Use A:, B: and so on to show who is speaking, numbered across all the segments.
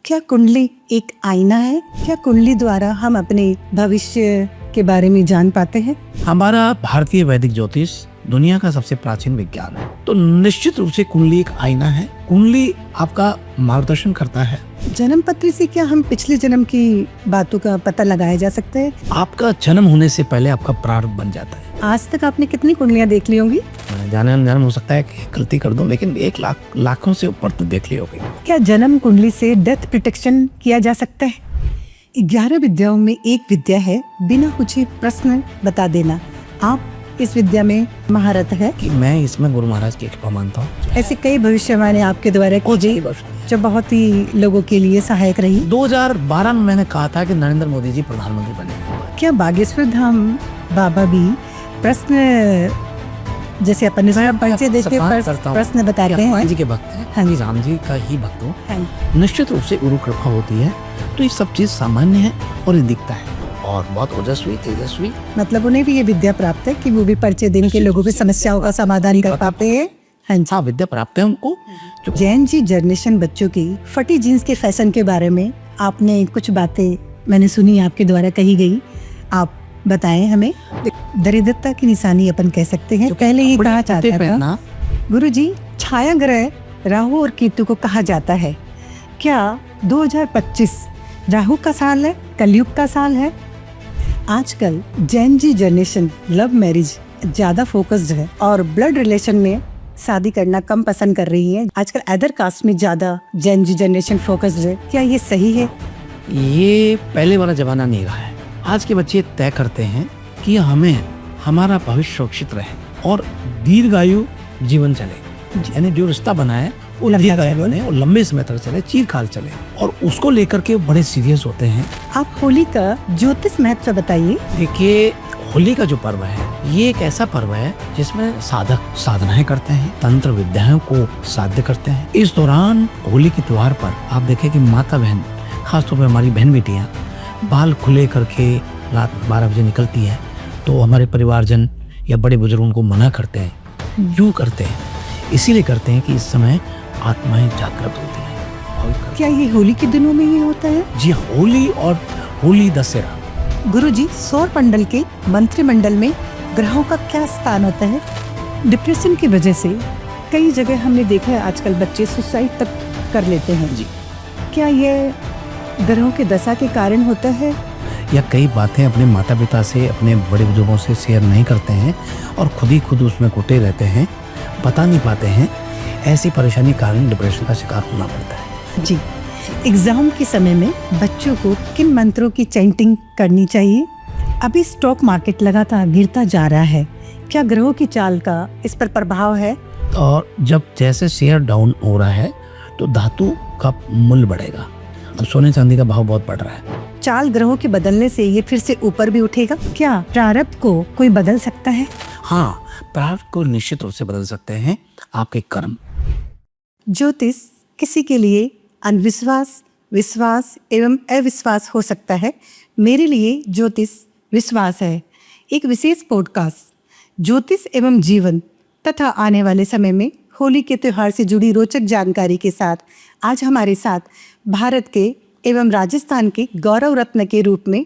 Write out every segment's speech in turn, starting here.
A: क्या कुंडली एक आईना है? क्या कुंडली द्वारा हम अपने भविष्य के बारे में जान पाते हैं?
B: हमारा भारतीय वैदिक ज्योतिष दुनिया का सबसे प्राचीन विज्ञान है, तो निश्चित रूप से कुंडली एक आईना है। कुंडली आपका मार्गदर्शन करता है।
A: जन्म पत्र से क्या हम पिछले जन्म की बातों का पता लगाया जा सकता है?
B: आपका जन्म होने से पहले आपका प्रारब्ध बन जाता है।
A: आज तक आपने कितनी कुंडलियां देख ली होंगी?
B: जाने अनजान हो सकता है कि गलती कर दूं, लेकिन 1 लाख लाखों से ऊपर तो देख ली होगी।
A: क्या जन्म कुंडली से डेथ प्रोटेक्शन किया जा सकता है? 11 विद्याओं में एक विद्या है बिना पूछे प्रश्न बता देना। आप इस विद्या में महारत है
B: कि मैं इसमें गुरु महाराज की कृपा मानता हूँ।
A: ऐसी कई भविष्यवाणी आपके द्वारा की गई जो बहुत ही लोगों के लिए सहायक रही।
B: 2012 में मैंने कहा था कि नरेंद्र मोदी जी प्रधानमंत्री बनेंगे।
A: क्या बागेश्वर धाम बाबा भी प्रश्न, जैसे अपन बच्चे देख के प्रश्न बताते हैं,
B: जी के भक्त हैं?
A: हाँ जी,
B: राम जी का ही भक्त हूँ।
A: हाँ।
B: निश्चित रूप से गुरु कृपा होती है, तो ये सब चीज सामान्य है और ये दिखता है और बहुत ओजस्वी तेजस्वी।
A: मतलब उन्हें भी ये विद्या प्राप्त है कि वो भी परिचय दिन के लोगों की समस्याओं का समाधान कर पाते हैं।
B: हाँ, विद्या प्राप्त है उनको।
A: जैन जी जनरेशन बच्चों की फटी जीन्स के फैशन के बारे में आपने कुछ बातें मैंने सुनी आपके द्वारा कही गई, आप बताएं हमें। दरिद्रता की निशानी अपन कह सकते हैं। पहले ये कहा जाता था गुरुजी, छाया ग्रह राहु और केतु को कहा जाता है। क्या 2025 राहु का साल है, कलयुग का साल है? आजकल Jain ji generation love marriage ज्यादा फोकस्ड है और ब्लड रिलेशन में शादी करना कम पसंद कर रही है। आजकल अदर कास्ट में ज्यादा जैन जी जनरेशन फोकस्ड है। क्या ये सही है?
B: ये पहले वाला जमाना नहीं रहा है। आज के बच्चे तय करते हैं कि हमें हमारा भविष्य सुरक्षित रहे और दीर्घायु जीवन चले, यानी जो रिश्ता बना है वो दीर्घायु बने और लंबे समय तक चले, चिरकाल चले, और उसको लेकर के बड़े सीरियस होते हैं।
A: आप होली का ज्योतिष महत्व बताइए।
B: देखिए, होली का जो पर्व है ये एक ऐसा पर्व है जिसमें साधक साधनाएं करते हैं, तंत्र विद्याओं को साध्य करते हैं। इस दौरान होली के त्योहार पर आप देखें कि माता बहन, खासतौर पर हमारी बहन बेटियां बाल खुले करके रात 12 बजे निकलती है, तो हमारे परिवारजन या बड़े बुजुर्ग उनको मना करते हैं। क्यों करते हैं? इसीलिए करते हैं कि इस समय आत्माएं जागृत होती हैं।
A: क्या ये होली के दिनों में ही होता है?
B: जी, होली और होली दशहरा।
A: गुरुजी, सौर मंडल के मंत्रिमंडल में ग्रहों का क्या स्थान होता है? डिप्रेशन की वजह से कई जगह हमने देखा है आजकल बच्चे सुसाइड तक कर लेते हैं।
B: जी,
A: क्या ये ग्रहों के दशा के कारण होता है?
B: या कई बातें अपने माता पिता से, अपने बड़े बुजुर्गों से शेयर नहीं करते हैं और खुद उसमें कुटे रहते हैं, बता नहीं पाते हैं। ऐसी परेशानी कारण डिप्रेशन का शिकार होना पड़ता है।
A: जी, एग्जाम के समय में बच्चों को किन मंत्रों की चैंटिंग करनी चाहिए? अभी स्टॉक मार्केट लगातार गिरता जा रहा है, क्या ग्रहों की चाल का इस पर प्रभाव है?
B: और जब जैसे शेयर डाउन हो रहा है तो धातु का मूल्य बढ़ेगा। अब सोने चांदी का भाव बहुत बढ़ रहा है।
A: चाल ग्रहों के बदलने से ये फिर से ऊपर भी उठेगा? क्या प्रारब्ध को कोई बदल सकता है?
B: हाँ, प्रारब्ध को निश्चित रूप से बदल सकते हैं आपके कर्म।
A: ज्योतिष किसी के लिए अंधविश्वास, विश्वास एवं अविश्वास हो सकता है। मेरे लिए ज्योतिष विश्वास है। एक विशेष पॉडकास्ट ज्योतिष एवं जीवन तथा आने वाले समय में होली के त्योहार से जुड़ी रोचक जानकारी के साथ आज हमारे साथ भारत के एवं राजस्थान के गौरव रत्न के रूप में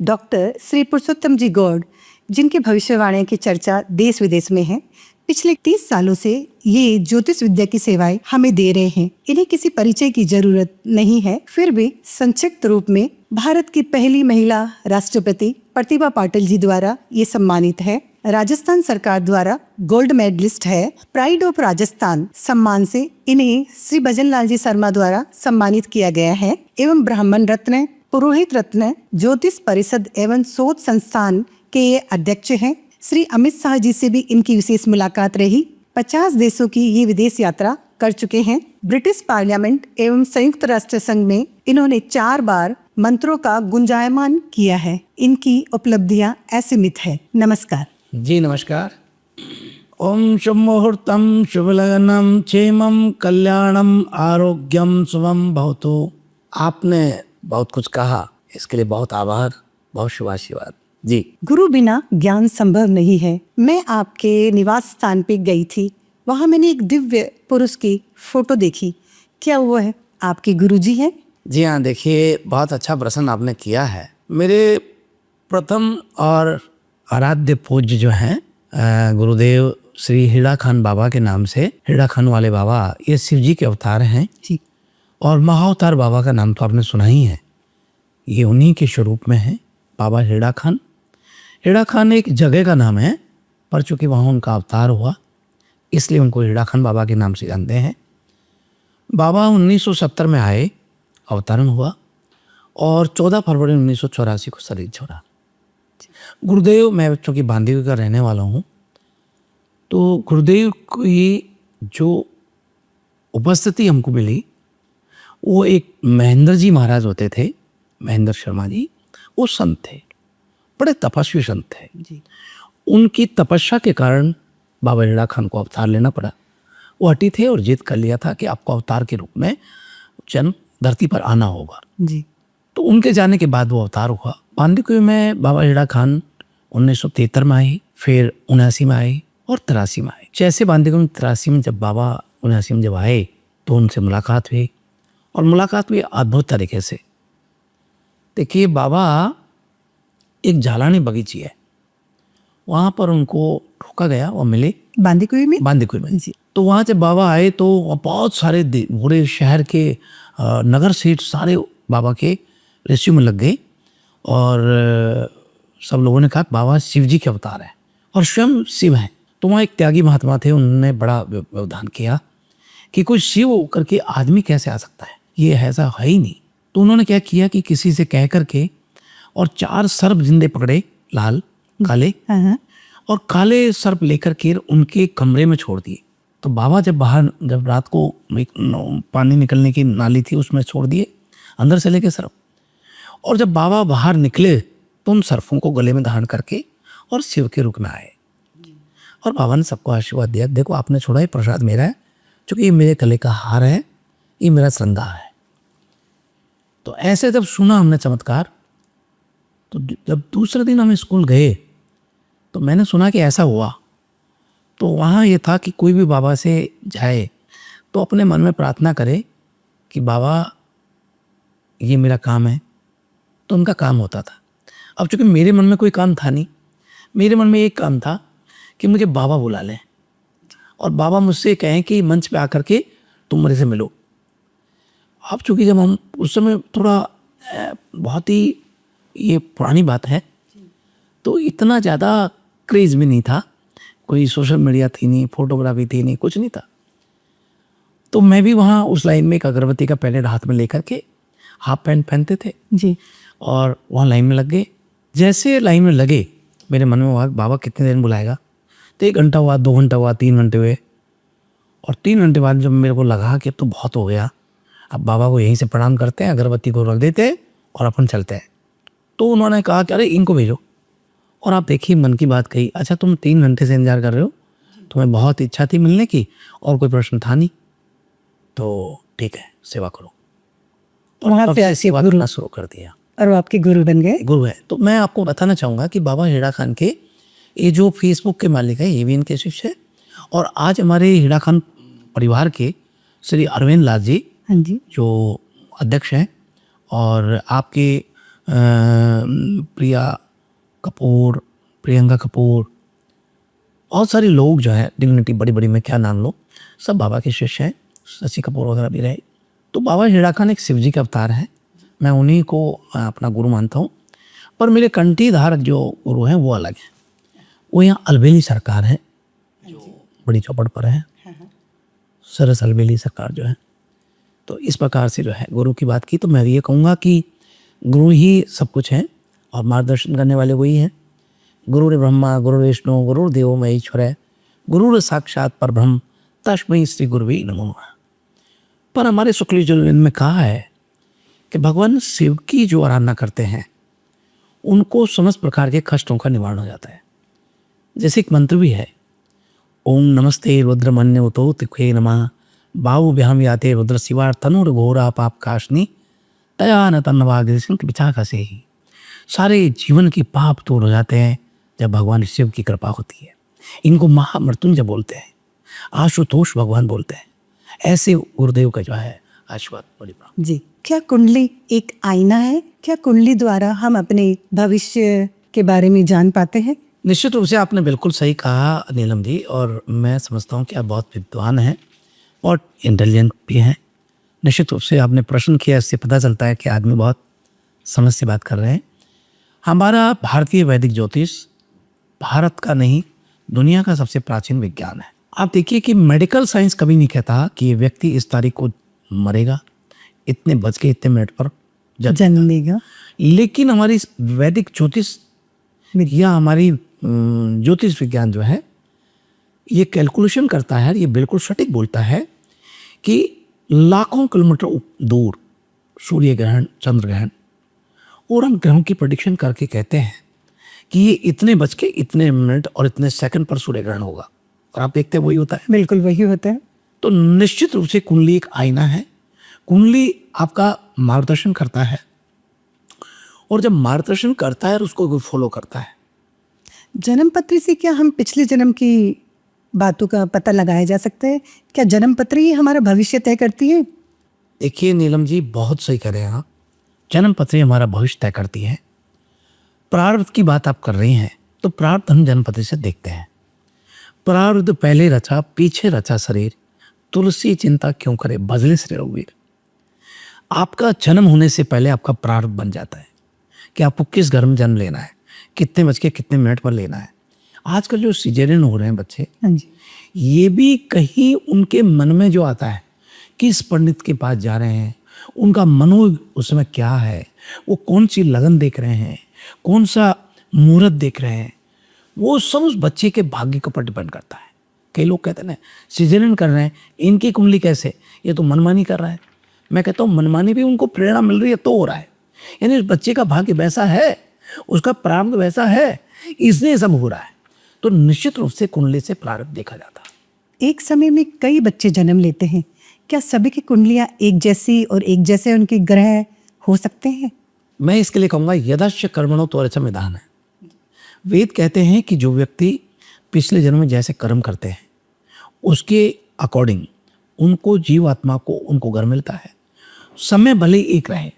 A: डॉक्टर श्री पुरुषोत्तम जी गौड़, जिनकी भविष्यवाणी की चर्चा देश विदेश में है। पिछले 30 सालों से ये ज्योतिष विद्या की सेवाएं हमें दे रहे हैं। इन्हें किसी परिचय की जरूरत नहीं है, फिर भी संक्षिप्त रूप में भारत की पहली महिला राष्ट्रपति प्रतिभा पाटिल जी द्वारा ये सम्मानित है। राजस्थान सरकार द्वारा गोल्ड मेडलिस्ट है। प्राइड ऑफ राजस्थान सम्मान से इन्हें श्री भजन लाल जी शर्मा द्वारा सम्मानित किया गया है। एवं ब्राह्मण रत्न, पुरोहित रत्न, ज्योतिष परिषद एवं शोध संस्थान के ये अध्यक्ष हैं। श्री अमित शाह जी से भी इनकी विशेष मुलाकात रही। 50 देशों की ये विदेश यात्रा कर चुके हैं। ब्रिटिश पार्लियामेंट एवं संयुक्त राष्ट्र संघ में इन्होंने 4 बार मंत्रों का गुंजायमान किया है। इनकी उपलब्धियां असीमित है। नमस्कार
B: जी। नमस्कार। ओम शुभ मुहूर्तम शुभ लगनम क्षेमम कल्याणम आरोग्यम शुभम भवतु। आपने बहुत कुछ कहा, इसके लिए बहुत आभार, बहुत शुभाशीर्वाद जी।
A: गुरु बिना ज्ञान संभव नहीं है। मैं आपके निवास स्थान पे गई थी, वहाँ मैंने एक दिव्य पुरुष की फोटो देखी। क्या वो है आपके गुरुजी हैं?
B: जी हाँ, देखिए बहुत अच्छा प्रश्न आपने किया है। मेरे प्रथम और आराध्य पूज्य जो हैं गुरुदेव श्री हीरा खान बाबा के नाम से, हीरा खान वाले बाबा, ये शिव जी के अवतार हैं।
A: जी।
B: और महाअवतार बाबा का नाम तो आपने सुना ही है, ये उन्हीं के स्वरूप में है बाबा हीरा खान। हीरा खान एक जगह का नाम है, पर चूंकि वहाँ उनका अवतार हुआ इसलिए उनको हीरा खान बाबा के नाम से जानते हैं। बाबा 1970 में आए, अवतरण हुआ और 14 फरवरी 1984 को शरीर छोड़ा। गुरुदेव, मैं चूँकि बांदीकुई का रहने वाला हूँ, तो गुरुदेव की जो उपस्थिति हमको मिली वो एक महेंद्र जी महाराज होते थे, महेंद्र शर्मा जी, वो संत थे, बड़े तपस्वी संत थे
A: जी।
B: उनकी तपस्या के कारण बाबा हीरा खान को अवतार लेना पड़ा। वो हटी थे और जिद कर लिया था कि आपको अवतार के रूप में जन्म धरती पर आना होगा।
A: जी।
B: तो उनके जाने के बाद वो अवतार हुआ। बांदीकुई में बाबा हीरा खान 1973 में आई, फिर 79 में आई और 83 में आई। जैसे बांदीकुई में 83 में जब बाबा 79 में जब आए तो उनसे मुलाकात हुई, और मुलाकात हुई अद्भुत तरीके से। देखिए, बाबा एक जालानी बगीची है, वहाँ पर उनको रोका गया और मिले
A: बांदीकुई में।
B: बांदीकुई में।
A: जी।
B: तो वहाँ जब बाबा आए तो बहुत सारे पूरे शहर के नगर सेठ सारे बाबा के रेस्क्यू में लग गए, और सब लोगों ने कहा बाबा शिव जी के अवतार हैं और स्वयं शिव हैं। तो वहाँ एक त्यागी महात्मा थे, उन्होंने बड़ा व्यवधान किया कि कोई शिव होकर के आदमी कैसे आ सकता है, ये ऐसा है ही नहीं। तो उन्होंने क्या किया कि किसी से कह करके और 4 सर्प जिंदे पकड़े, लाल काले, और काले सर्प लेकर के उनके कमरे में छोड़ दिए। तो बाबा जब बाहर, जब रात को पानी निकलने की नाली थी उसमें छोड़ दिए अंदर से लेके सर्प, और जब बाबा बाहर निकले तो उन सर्पों को गले में धारण करके और शिव के रूप में आए, और बाबा ने सबको आशीर्वाद दिया, देखो आपने छोड़ा, ये प्रसाद मेरा है, क्योंकि ये मेरे गले का हार है, ये मेरा श्रृंगार है। तो ऐसे जब सुना हमने चमत्कार, तो जब दूसरे दिन हम स्कूल गए तो मैंने सुना कि ऐसा हुआ। तो वहाँ ये था कि कोई भी बाबा से जाए तो अपने मन में प्रार्थना करे कि बाबा ये मेरा काम है, तो उनका काम होता था। अब चूँकि मेरे मन में कोई काम था नहीं, मेरे मन में एक काम था कि मुझे बाबा बुला लें और बाबा मुझसे कहें कि मंच पे आकर के तुम मेरे से मिलो। अब चूँकि जब हम उस समय थोड़ा बहुत ही ये पुरानी बात है, तो इतना ज़्यादा क्रेज़ भी नहीं था, कोई सोशल मीडिया थी नहीं, फोटोग्राफी थी नहीं, कुछ नहीं था। तो मैं भी वहाँ उस लाइन में एक अगरबत्ती का पैकेट हाथ में लेकर के, हाफ पैंट पहनते थे
A: जी,
B: और वहाँ लाइन में लग गए। जैसे लाइन में लगे मेरे मन में हुआ बाबा कितने देर में बुलाएगा। तो 1 घंटा हुआ, 2 घंटा हुआ, 3 घंटे हुए, और 3 घंटे बाद जब मेरे को लगा कि अब तो बहुत हो गया, अब बाबा को यहीं से प्रणाम करते हैं, अगरबत्ती को रख देते हैं और अपन चलते हैं। तो उन्होंने कहा कि अरे इनको भेजो। और आप देखिए, मन की बात कही, अच्छा तुम 3 घंटे से इंतजार कर रहे हो, तुम्हें बहुत इच्छा थी मिलने की और कोई प्रश्न था नहीं, तो ठीक है सेवा करो।
A: और वहाँ पे ऐसे
B: सेवा करना शुरू कर दिया
A: और वो आपके गुरु बन गए।
B: गुरु है। तो मैं आपको बताना चाहूँगा कि बाबा हीरा खान के ये जो फेसबुक के मालिक है, ये भी इनके शिष्य है, और आज हमारे हीरा खान परिवार के श्री अरविंद लाल जी,
A: हाँ जी,
B: जो अध्यक्ष हैं, और आपके प्रिया कपूर, प्रियंका कपूर, बहुत सारे लोग जो हैं, डिग्निटी बड़ी बड़ी, मैं क्या नाम लूँ, सब बाबा के शिष्य हैं, शशि कपूर वगैरह भी रहे। तो बाबा हीरा खान एक शिव जी के अवतार हैं, मैं उन्हीं को अपना गुरु मानता हूँ। पर मेरे कंठी धारक जो गुरु हैं वो अलग हैं, वो यहाँ अलबेली सरकार है, जो बड़ी चौपड़ पर है, सरस अलबेली सरकार जो है। तो इस प्रकार से जो है गुरु की बात की, तो मैं ये कहूँगा कि गुरु ही सब कुछ है और मार्गदर्शन करने वाले वही हैं। गुरुर ब्रह्मा गुरुर विष्णु गुरुर्देवो महेश्वरः गुरुर साक्षात परब्रह्म तस्मै श्री गुरुवे नमः। पर हमारे शुक्ल यजुर्वेद में कहा है कि भगवान शिव की जो आराधना करते हैं उनको समस्त प्रकार के कष्टों का निवारण हो जाता है। जैसे एक मंत्र भी है, ओम नमस्ते रुद्रमन्योतो तिखे नमः बाहुभ्याम याते रुद्र शिवा तनुर्घोरा पाप काशनी तया न तन्नवाग्रसिंक विचाका से ही। सारे जीवन के पाप दूर हो जाते हैं जब भगवान शिव की कृपा होती है। इनको महामृत्युंजय बोलते हैं, आशुतोष भगवान बोलते हैं। ऐसे गुरुदेव का जो है आशीर्वाद बड़ी
A: जी। क्या कुंडली एक आईना है? क्या कुंडली द्वारा हम अपने भविष्य के बारे में जान पाते हैं?
B: निश्चित रूप से आपने बिल्कुल सही कहा नीलम जी, और मैं समझता हूँ कि आप बहुत विद्वान हैं और इंटेलिजेंट भी हैं। निश्चित रूप से आपने प्रश्न किया, इससे पता चलता है कि आदमी बहुत समझ से बात कर रहे हैं। हमारा भारतीय वैदिक ज्योतिष भारत का नहीं, दुनिया का सबसे प्राचीन विज्ञान है। आप देखिए कि मेडिकल साइंस कभी नहीं कहता कि ये व्यक्ति इस तारीख को मरेगा, इतने बज के इतने मिनट पर
A: जन्मेगा।
B: लेकिन हमारी इस वैदिक ज्योतिष या हमारी ज्योतिष विज्ञान जो है ये कैलकुलेशन करता है, ये बिल्कुल सटीक बोलता है कि लाखों किलोमीटर दूर सूर्य ग्रहण, चंद्र ग्रहण, और हम ग्रहों की प्रेडिक्शन करके कहते हैं कि ये इतने बज के इतने मिनट और इतने सेकंड पर सूर्य ग्रहण होगा, और आप देखते हैं वही होता है।
A: बिल्कुल वही होता है।
B: तो निश्चित रूप से कुंडली एक आईना है। कुंडली आपका मार्गदर्शन करता है, और जब मार्गदर्शन करता है और उसको फॉलो करता है।
A: जन्म पत्री से क्या हम पिछले जन्म की बातों का पता लगाया जा सकता है? क्या जन्म पत्री ही हमारा भविष्य तय करती है?
B: देखिए नीलम जी, बहुत सही कह रहे हैं आप। जन्म पत्री हमारा भविष्य तय करती है। प्रारब्ध की बात आप कर रही हैं, तो प्रारब्ध हम जन्म पत्री से देखते हैं। प्रारब्ध पहले रचा पीछे रचा शरीर, तुलसी चिंता क्यों करे भजले श्री रघुवीर। आपका जन्म होने से पहले आपका प्रारब्ध बन जाता है कि आपको किस घर में जन्म लेना है, कितने बज के कितने मिनट पर लेना है। आजकल जो सिजेरियन हो रहे हैं बच्चे,
A: हाँ जी,
B: ये भी कहीं उनके मन में जो आता है, किस पंडित के पास जा रहे हैं, उनका मनो उसमें क्या है, वो कौन सी लगन देख रहे हैं, कौन सा मुहूर्त देख रहे हैं, वो सब उस बच्चे के भाग्य के ऊपर डिपेंड करता है। कई लोग कहते हैं ना सिजेरियन कर रहे हैं, इनकी कुंडली कैसे, ये तो मनमानी कर रहा है। मैं कहता हूँ मनमानी भी उनको प्रेरणा मिल रही है तो हो रहा है। यानी उस बच्चे का भाग्य वैसा है, उसका प्रारब्ध वैसा है, इसलिए सब हो रहा है। तो निश्चित रूप से कुंडली से प्रारब्ध देखा जाता है।
A: एक समय में कई बच्चे जन्म लेते हैं। क्या सभी की कुंडलियां एक जैसी और एक जैसे उनके ग्रह हो सकते हैं?
B: मैं इसके लिए कहूँगा यदश्च कर्मणो त्वरचम विधान है। वेद कहते हैं कि जो व्यक्ति पिछले जन्म में जैसे कर्म करते हैं उसके अकॉर्डिंग उनको जीवात्मा को उनको घर मिलता है। समय भले एक रहे,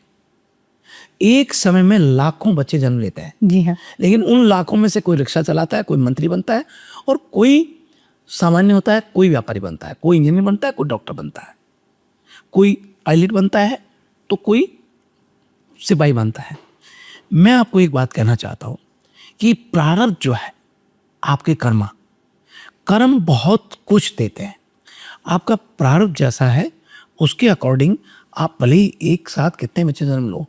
B: एक समय में लाखों बच्चे जन्म लेते हैं,
A: जी हाँ।
B: लेकिन उन लाखों में से कोई रिक्शा चलाता है, कोई मंत्री बनता है, और कोई सामान्य होता है, कोई व्यापारी बनता है, कोई इंजीनियर बनता है, कोई डॉक्टर बनता है, कोई पायलट बनता है, तो कोई सिपाही बनता है। मैं आपको एक बात कहना चाहता हूँ कि प्रारब्ध जो है, आपके कर्म बहुत कुछ देते हैं। आपका प्रारब्ध जैसा है उसके अकॉर्डिंग आप भले ही एक साथ कितने बच्चे जन्म लो,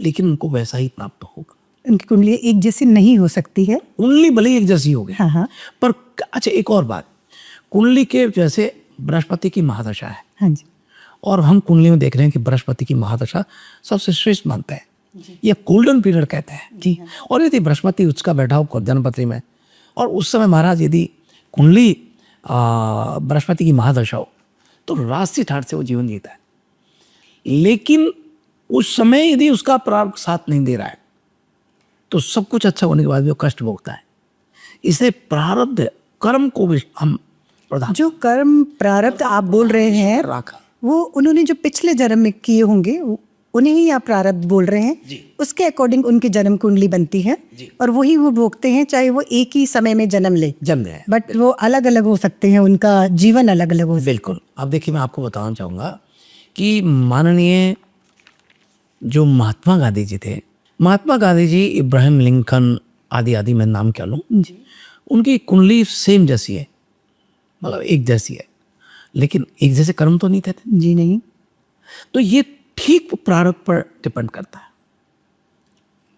B: लेकिन उनको वैसा ही प्राप्त होगा।
A: उनकी कुंडली एक जैसी नहीं हो सकती है।
B: कुंडली भले ही एक जैसी होगी,
A: हाँ हाँ,
B: पर अच्छा एक और बात, कुंडली के जैसे बृहस्पति की महादशा है,
A: हाँ जी,
B: और हम कुंडली में देख रहे हैं कि बृहस्पति की महादशा सबसे श्रेष्ठ मानते हैं, ये गोल्डन पीरियड कहते हैं।
A: जी हाँ।
B: और यदि बृहस्पति उसका बैठा हो जन्मपत्री में, और उस समय महाराज यदि कुंडली बृहस्पति की महादशा हो, तो राशि ठाठ से वो जीवन जीता है। लेकिन उस समय यदि उसका प्रारब्ध साथ नहीं दे रहा है, तो सब कुछ अच्छा होने के बाद भी वो कष्ट भोगता है। इसे प्रारब्ध कर्म को भी हम प्रधान
A: जो कर्म प्रारब्ध आप बोल रहे हैं,
B: रखा,
A: वो उन्होंने जो पिछले जन्म में किए होंगे उन्हें ही आप प्रारब्ध बोल रहे हैं
B: जी।
A: उसके अकॉर्डिंग उनकी जन्म कुंडली बनती है
B: जी।
A: और वही वो भोगते हैं, चाहे वो एक ही समय में जन्म ले,
B: जन्म गए।
A: बट वो अलग अलग हो सकते हैं, उनका जीवन अलग अलग हो सकता
B: बिल्कुल। अब देखिए मैं आपको बताना चाहूँगा कि माननीय जो महात्मा गांधी जी थे, महात्मा गांधी जी, इब्राहिम लिंकन आदि मैं नाम क्या लूँ,
A: जी।
B: उनकी कुंडली सेम जैसी है, मतलब एक जैसी है, लेकिन एक जैसे कर्म तो नहीं थे।
A: जी नहीं।
B: तो ये ठीक प्रारब्ध पर डिपेंड करता है।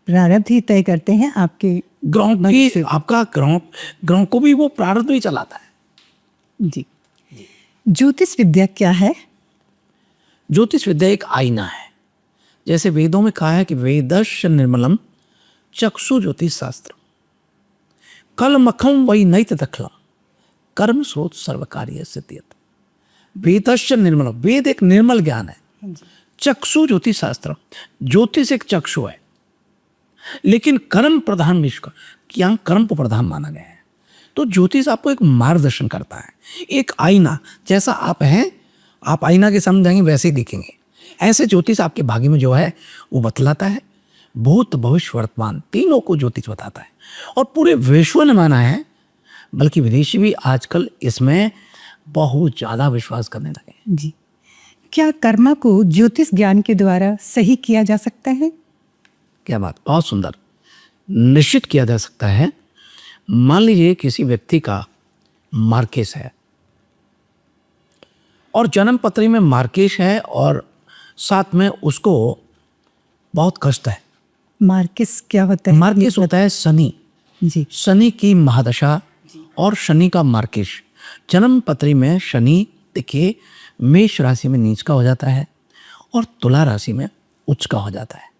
A: प्रारब्ध ही तय करते हैं आपके।
B: ग्रहों की, आपका ग्रहों को भी वो प्रारब्ध ही चलाता है।
A: जी। ज्योतिष विद्या क्या है?
B: ज्योतिष विद्या एक आईना है। जैसे वेदों में कहा है कि वेदस्य निर्मलम चक्षु ज्योतिष शास्त्र कलमखम वही नैत दखलम कर्म स्रोत सर्व कार्य सिद्धियत। वेदस्य निर्मलम, वेद एक निर्मल ज्ञान है। चक्षु ज्योतिष शास्त्र, ज्योतिष एक चक्षु है, लेकिन कर्म प्रधान विश्व, यहाँ कर्म को प्रधान माना गया है। तो ज्योतिष आपको एक मार्गदर्शन करता है, एक आईना। जैसा आप हैं, आप आईना के सामने जाएंगे वैसे ही दिखेंगे, ऐसे ज्योतिष आपके भाग्य में जो है वो बतलाता है, भूत भविष्य वर्तमान तीनों को ज्योतिष बताता है। और पूरे विश्व ने माना है, बल्कि विदेशी भी आजकल इसमें बहुत ज़्यादा विश्वास करने लगे हैं।
A: जी, क्या कर्मा को ज्योतिष ज्ञान के द्वारा सही किया जा सकता है?
B: क्या बात, बहुत सुंदर। निश्चित किया जा सकता है। मान लीजिए किसी व्यक्ति का मार्केश है और जन्म पत्री में मार्केश है और साथ में उसको बहुत कष्ट है।
A: मार्किस क्या होता है?
B: मार्केश होता है शनि,
A: जी,
B: शनि की महादशा और शनि का मार्केश। जन्म पत्री में शनि देखिए मेष राशि में नीच का हो जाता है और तुला राशि में उच्च का हो जाता है।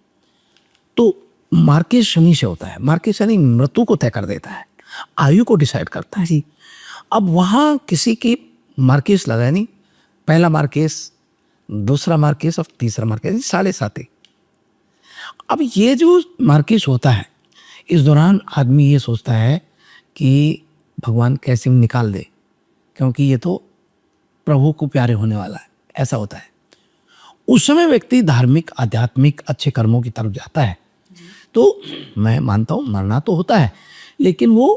B: तो मार्केश शनि से होता है। मार्केश शनि मृत्यु को तय कर देता है, आयु को डिसाइड करता है।
A: जी,
B: अब वहाँ किसी की मार्केश लगा नहीं, पहला मार्केश, दूसरा मार्केश और तीसरा मार्केश, 7.5। अब ये जो मार्केश होता है, इस दौरान आदमी ये सोचता है कि भगवान कैसे निकाल दे, क्योंकि ये तो प्रभु को प्यारे होने वाला है, ऐसा होता है। उस समय व्यक्ति धार्मिक आध्यात्मिक अच्छे कर्मों की तरफ जाता है। तो मैं मानता हूँ मरना तो होता है, लेकिन वो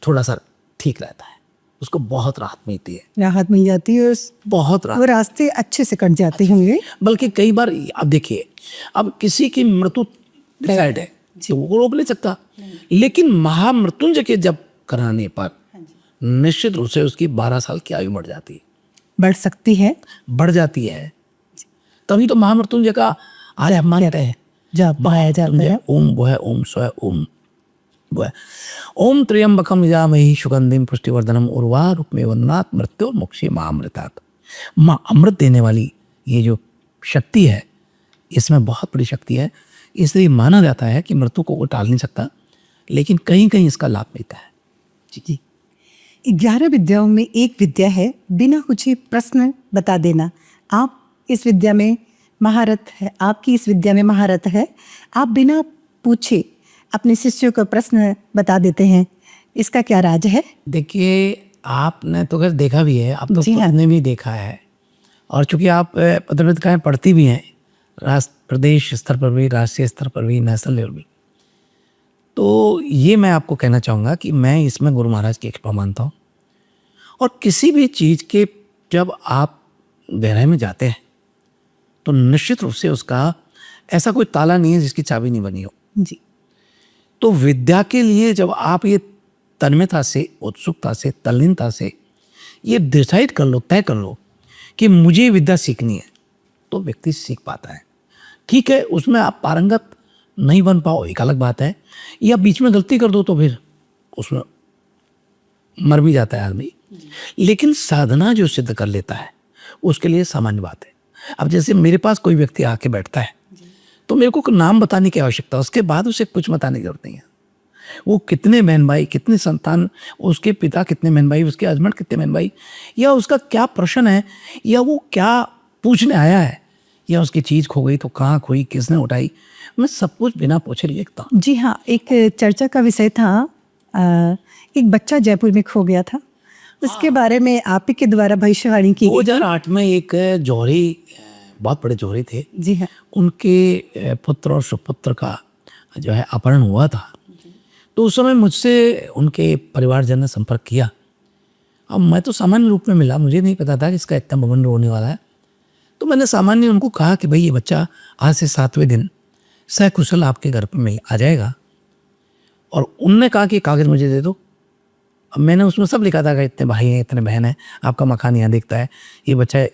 B: थोड़ा सा ठीक रहता है, उसको बहुत राहत मिलती है,
A: राहत मिल जाती है,
B: बहुत राहत।
A: वो रास्ते अच्छे से कट जाते होंगे।
B: बल्कि कई बार अब देखिए, अब किसी की मृत्यु डिसाइड है तो वो रोक नहीं सकता, लेकिन महामृत्युंजय के जब कराने पर निश्चित रूप से उसकी 12 साल की आयु बढ़ जाती है,
A: बढ़ सकती है,
B: बढ़ जाती है। तभी तो महामृत्युंजय का आज हम मानते हैं
A: जब पाया जाता है।
B: ओम वह ओम स्व ओम वह ओम त्र्यंबकम यजामहे सुगंधिम पुष्टिवर्धनम उर्वारुकमेव वन्नात् मृत्योर्मुक्षी महामृतात्। माँ अमृत देने वाली ये जो शक्ति है, इसमें बहुत बड़ी शक्ति है, इसलिए माना जाता है कि मृत्यु को वो टाल नहीं सकता, लेकिन कहीं कहीं इसका लाभ मिलता है।
A: जी, 11 विद्याओं में एक विद्या है बिना पूछे प्रश्न बता देना। आप इस विद्या में महारत है, आपकी इस विद्या में महारत है, आप बिना पूछे अपने शिष्यों को प्रश्न बता देते हैं, इसका क्या राज है?
B: देखिए, आपने तो खैर देखा भी है, आप तो
A: जी हाँ।
B: खुद ने भी देखा है, और चूंकि आप पत्रकारिताएं पढ़ती भी हैं, राष्ट्र प्रदेश स्तर पर भी, राष्ट्रीय स्तर पर भी, नेशनल लेवल भी, तो ये मैं आपको कहना चाहूँगा कि मैं इसमें गुरु महाराज की कृपा मानता हूँ। और किसी भी चीज़ के जब आप गहराई में जाते हैं तो निश्चित रूप से उसका ऐसा कोई ताला नहीं है जिसकी चाबी नहीं बनी हो।
A: जी,
B: तो विद्या के लिए जब आप ये तन्मयता से, उत्सुकता से, तल्लीनता से ये डिसाइड कर लो, तय कर लो कि मुझे विद्या सीखनी है, तो व्यक्ति सीख पाता है। ठीक है, उसमें आप पारंगत नहीं बन पाओ, एक अलग बात है, या बीच में गलती कर दो तो फिर उसमें मर भी जाता है आदमी। लेकिन साधना जो सिद्ध कर लेता है उसके लिए सामान्य बात है। अब जैसे मेरे पास कोई व्यक्ति आके बैठता है तो मेरे को नाम बताने की आवश्यकता है, उसके बाद उसे कुछ बताने की जरूरत नहीं है। वो कितने बहन भाई, कितने संतान, उसके पिता कितने बहन भाई, उसके हस्बैंड कितने बहन भाई, या उसका क्या प्रश्न है, या वो क्या पूछने आया है, या उसकी चीज़ खो गई तो कहाँ खोई, किसने उठाई, मैं सब कुछ बिना पूछे लिखता हूँ।
A: जी हाँ, एक चर्चा का विषय था, एक बच्चा जयपुर में खो गया था, उसके बारे में आप ही के द्वारा भविष्यवाणी की गई।
B: 2008 में एक जौहरी, बहुत बड़े जौहरी थे,
A: जी हाँ,
B: उनके पुत्र और सुपुत्र का जो है अपहरण हुआ था। तो उस समय मुझसे उनके परिवारजन ने संपर्क किया। अब मैं तो सामान्य रूप में मिला, मुझे नहीं पता था कि इसका इतना बवंडर होने वाला है। तो मैंने सामान्य उनको कहा कि भाई ये बच्चा आज से 7वें दिन सकुशल आपके घर पर में आ जाएगा। और उनने कहा कि कागज़ मुझे दे दो। अब मैंने उसमें सब लिखा था कि इतने भाई हैं, इतने बहन हैं, आपका मकान यहाँ दिखता है, ये बच्चा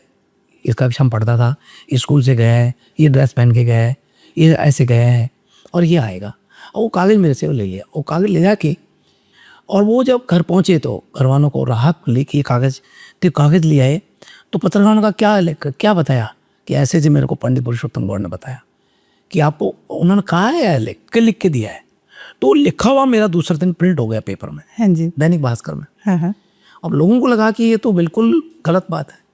B: इसका कक्षा में पढ़ता था, स्कूल से गया है, ये ड्रेस पहन के गया है, ये ऐसे गया है, और ये आएगा। और वो कागज़ मेरे से वो ले लिया। वो कागज़ ले जाके, और वो जब घर पहुँचे तो घर वालों को राहत मिली कि ये कागज़, तो कागज़ ले आए। तो पत्रकारों का क्या बताया कि ऐसे जी मेरे को पंडित पुरुषोत्तम गौड़ ने बताया कि आपको उन्होंने कहा है, लिख के दिया है। तो लिखा हुआ मेरा दूसरे दिन प्रिंट हो गया पेपर में,
A: हाँ जी,
B: दैनिक भास्कर में।
A: हाँ हाँ,
B: अब लोगों को लगा कि ये तो बिल्कुल गलत बात है।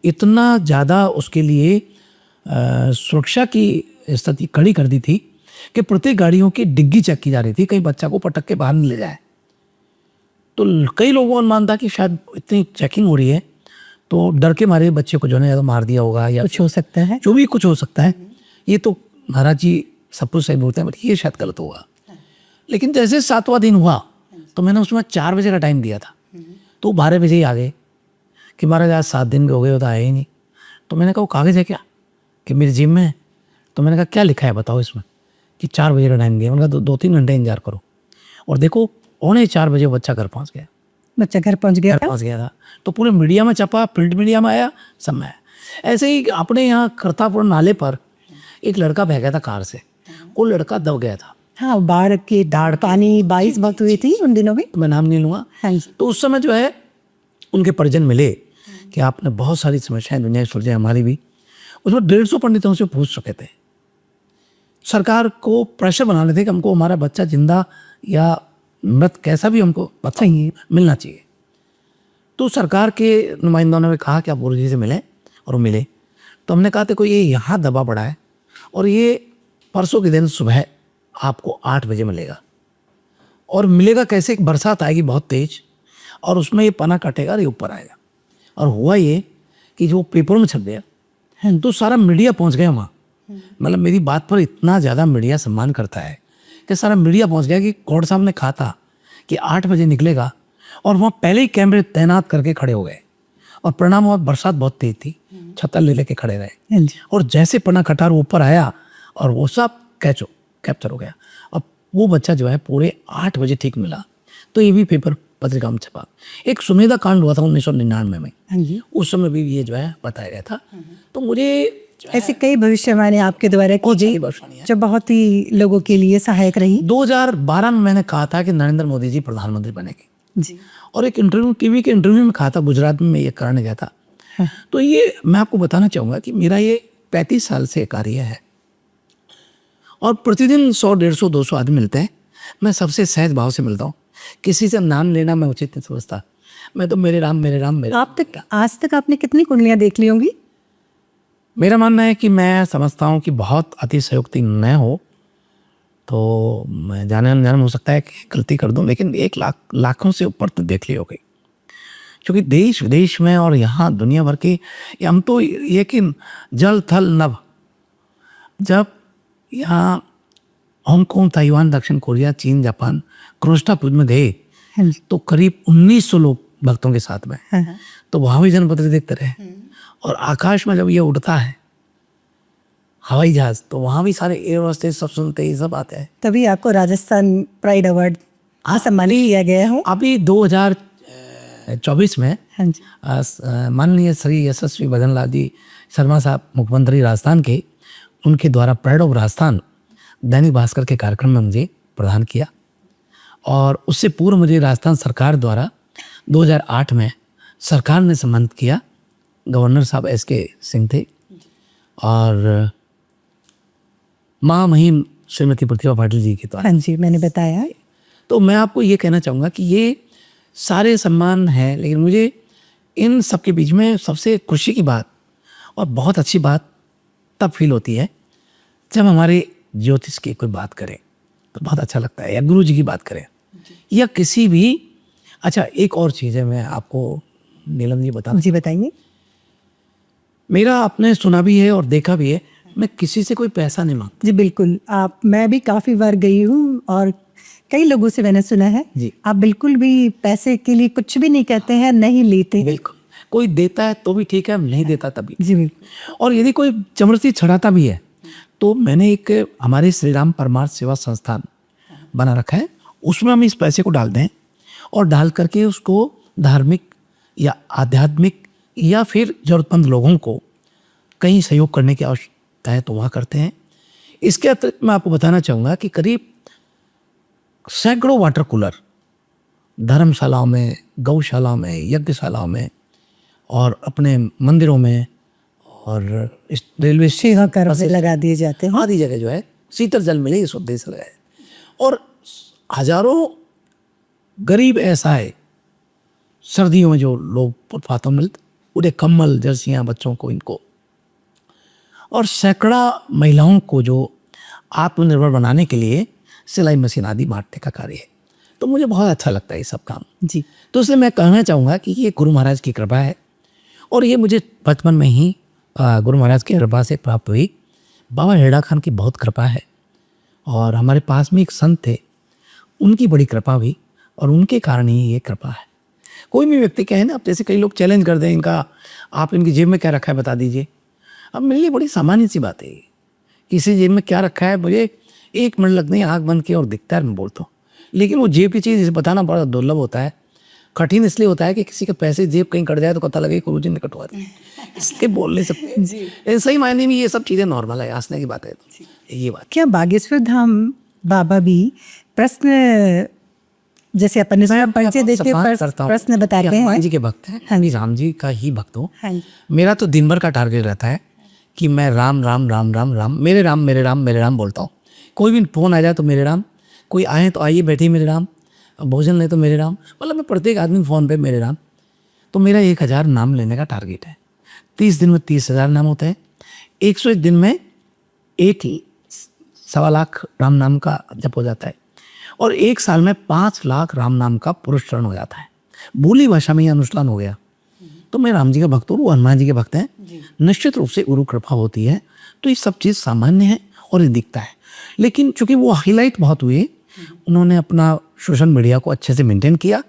B: इतना ज़्यादा उसके लिए सुरक्षा की स्थिति खड़ी कर दी थी कि प्रत्येक गाड़ियों की डिग्गी चेक की जा रही थी, कहीं बच्चा को पटक के बाहर नहीं ले जाए। तो कई लोगों का अनुमान था कि शायद इतनी चेकिंग हो रही है तो डर के मारे बच्चे को जो है या तो मार दिया होगा या
A: कुछ हो सकता है।
B: जो भी कुछ हो सकता है। ये तो महाराज जी सब कुछ सही बोलते हैं, बट ये शायद गलत होगा। लेकिन जैसे 7वां दिन हुआ तो मैंने उसमें 4 बजे का टाइम दिया था, तो 12 बजे ही आ गए कि महाराज आज 7 दिन हो गए, तो आए ही नहीं। तो मैंने कहा वो कागज़ है क्या, कि मेरी जिम में है। तो मैंने कहा क्या लिखा है बताओ इसमें, कि 4 बजे का टाइम दिया। मैंने कहा 2-3 घंटे इंतजार करो। और देखो 3:45 बजे बच्चा घर पहुँच गया।
A: बच्चा घर पहुंच गया था।
B: पहुँच गया था तो पूरे मीडिया में छपा, प्रिंट मीडिया में आया, सब में आया। ऐसे ही अपने यहाँ करतापुर नाले पर एक लड़का बह गया था कार से, वो लड़का दब गया था।
A: हाँ, बाढ़ के दाढ़ पानी बारिश बहुत हुई थी उन दिनों में।
B: तो मैं नाम नहीं लूँगा।
A: हाँ जी।
B: तो उस समय जो है उनके परिजन मिले कि आपने बहुत सारी समस्याएं दुनिया की सुलझाई, हमारी भी। उसमें 150 पंडितों से पूछ चुके थे। सरकार को प्रेशर बनाने थे कि हमको हमारा बच्चा जिंदा या मृत कैसा भी हमको पता ही मिलना चाहिए। तो सरकार के नुमाइंदों ने कहा कि आप गुरु जी से मिलें, और वो मिले। तो हमने कहा देखो ये यहाँ दबा पड़ा है और ये परसों के दिन सुबह आपको 8 बजे मिलेगा। और मिलेगा कैसे, एक बरसात आएगी बहुत तेज और उसमें ये पना कटेगा और ये ऊपर आएगा। और हुआ ये कि जो पेपरों में छप गया तो सारा मीडिया पहुंच गया वहाँ। मतलब मेरी बात पर इतना ज़्यादा मीडिया सम्मान करता है कि सारा मीडिया पहुंच गया कि कोर्ट साहब ने कहा था कि 8 बजे निकलेगा, और वहाँ पहले ही कैमरे तैनात करके खड़े हो गए। और परिणाम हुआ बरसात बहुत तेज थी, छत्ता ले लेके खड़े रहे। और जैसे पना कटार ऊपर आया और वो सब कैप्चर हो गया। अब वो बच्चा जो है पूरे 8 बजे ठीक मिला। तो ये भी पेपर पत्रिका में छपा। एक सुमेधा कांड हुआ था 1999 में।
A: हाँ जी।
B: उस समय भी ये जो है बताया गया था। तो मुझे
A: ऐसे कई भविष्यवाणी आपके द्वारा की गई
B: भविष्यवाणियां
A: जो बहुत ही लोगों के लिए सहायक रही।
B: 2012 में मैंने कहा था कि नरेंद्र मोदी जी प्रधानमंत्री बनेंगे।
A: जी।
B: और एक इंटरव्यू, टीवी के इंटरव्यू में कहा था, गुजरात में मैं ये कराने गया था। तो ये मैं आपको बताना चाहूँगा कि मेरा ये 35 साल से कार्य है और प्रतिदिन 100, 150, 200 आदमी मिलते हैं। मैं सबसे सहज भाव से मिलता हूँ, किसी से नाम लेना मैं उचित नहीं समझता। मैं तो मेरे राम मेरे राम मेरे।
A: आप तक आज तक आपने कितनी कुंडलियाँ देख ली होंगी?
B: मेरा मानना है कि मैं समझता हूँ कि बहुत अतिशयोक्ति न हो तो मैं जाने अनजाने हो सकता है कि गलती कर दूं, लेकिन 1 लाख लाखों से ऊपर तो देख ली हो गई। क्योंकि देश विदेश में और यहाँ दुनिया भर के, हम तो ये कि जल थल नभ, जब यहाँ हांगकांग, ताइवान, दक्षिण कोरिया, चीन, जापान क्रोस्टापुर में गए तो करीब 1900 लोग भक्तों के साथ में। तो वहाँ भी जनपद देखते रहे। और आकाश में जब ये उड़ता है हवाई जहाज, तो वहाँ भी सारे एयर होस्टेस सब सुनते ही सब आते हैं।
A: तभी आपको राजस्थान प्राइड अवार्ड सम्मानित किया गया हो।
B: अभी 2024 में
A: हाँ जी।
B: माननीय श्री यशस्वी भजनलाल जी शर्मा साहब, मुख्यमंत्री राजस्थान के, उनके द्वारा प्राइड ऑफ राजस्थान दैनिक भास्कर के कार्यक्रम में मुझे प्रदान किया। और उससे पूर्व मुझे राजस्थान सरकार द्वारा 2008 में सरकार ने सम्मानित किया। गवर्नर साहब SK सिंह थे और माँ महिम श्रीमती प्रतिभा पाटिल जी के द्वारा।
A: हाँ जी, मैंने बताया।
B: तो मैं आपको ये कहना चाहूँगा कि ये सारे सम्मान हैं, लेकिन मुझे इन सब के बीच में सबसे खुशी की बात और बहुत अच्छी बात तब फील होती है जब हमारे ज्योतिष की कोई बात करें तो बहुत अच्छा लगता है, या गुरु जी की बात करें या किसी भी। अच्छा, एक और चीज़ है, मैं आपको नीलम जी बता।
A: जी बताइए।
B: मेरा आपने सुना भी है और देखा भी है, मैं किसी से कोई पैसा नहीं मांगता।
A: जी बिल्कुल। मैं भी काफ़ी बार गई हूँ और कई लोगों से मैंने सुना है
B: जी।
A: आप बिल्कुल भी पैसे के लिए कुछ भी नहीं कहते हैं, नहीं लेते।
B: बिल्कुल, कोई देता है तो भी ठीक है, नहीं देता तभी।
A: जी बिल्कुल।
B: और यदि कोई जबरदस्ती छड़ाता भी है तो मैंने एक हमारे श्री राम परमार्थ सेवा संस्थान बना रखा है, उसमें हम इस पैसे को डाल दें और डाल करके उसको धार्मिक या आध्यात्मिक या फिर जरूरतमंद लोगों को कहीं सहयोग करने की आवश्यकता है तो वहाँ करते हैं। इसके अतिरिक्त मैं आपको बताना चाहूँगा कि करीब सैकड़ों वाटर कूलर धर्मशालाओं में, गौशालाओं में, यज्ञशालाओं में और अपने मंदिरों में और इस रेलवे
A: सेवा कर लगा दिए जाते हैं।
B: आदि जगह जो है शीतल जल मिले इस उद्देश्य से लगाए। और हजारों गरीब ऐसा है, सर्दियों में जो लोग फुटपाथों में मिलते उन्हें कंबल, जर्सियाँ बच्चों को, इनको, और सैकड़ा महिलाओं को जो आत्मनिर्भर बनाने के लिए सिलाई मशीन आदि बांटने का कार्य है। तो मुझे बहुत अच्छा लगता है ये सब काम।
A: जी।
B: तो इसलिए मैं कहना चाहूँगा कि ये गुरु महाराज की कृपा है और ये मुझे बचपन में ही गुरु महाराज की कृपा से प्राप्त हुई। बाबा हेड़ा खान की बहुत कृपा है और हमारे पास में एक संत थे, उनकी बड़ी कृपा हुई और उनके कारण ही ये कृपा है। कोई भी व्यक्ति कहे ना, अब जैसे कई लोग चैलेंज कर दें इनका, आप इनकी जेब में क्या रखा है बता दीजिए। अब मेरे लिए बड़ी सामान्य सी बात है, किसी जेब में क्या रखा है मुझे 1 मिनट लगते हैं, आँख बंद किया और दिखता है, मैं बोलता हूँ। लेकिन वो जेब की चीज़ बताना बड़ा दुर्लभ होता है, कठिन इसलिए होता है कि किसी के पैसे जेब कहीं कट जाए तो पता लगे गुरुजी ने कटवा दिए, इसके बोल नहीं सकते। सही मायने में ये सब चीज़ें नॉर्मल है, हंसने की बात है ये बात।
A: क्या बागेश्वर धाम बाबा भी प्रश्न, जैसे अपन परिचय देते प्रश्न बताते हैं?
B: हनुमान जी के भक्त हैं,
A: हाँ जी।
B: राम जी का ही भक्त हूँ।
A: हाँ जी।
B: मेरा तो दिन भर का टारगेट रहता है कि मैं राम राम राम राम राम, मेरे राम मेरे राम मेरे राम बोलता हूँ। कोई भी फ़ोन आ जाए तो मेरे राम, कोई आए तो आइए बैठिए मेरे राम, भोजन ले तो मेरे राम, मतलब मैं प्रत्येक आदमी फ़ोन पे मेरे राम। तो मेरा 1000 नाम लेने का टारगेट है। 30 दिन में 30,000 नाम होते हैं। 101 दिन में 1.25 लाख राम नाम का जप हो जाता है और 1 साल में 5 लाख राम नाम का पुरुषरण हो जाता है। बोली भाषा में ये अनुष्ठान हो गया। तो मैं राम जी का भक्त हूँ, वो हनुमान जी के भक्त हैं। निश्चित रूप से गुरु कृपा होती है तो ये सब चीज़ सामान्य है और ये दिखता है। लेकिन चूंकि वो हाईलाइट बहुत हुए, उन्होंने अपना सोशल मीडिया को अच्छे से मेंटेन किया,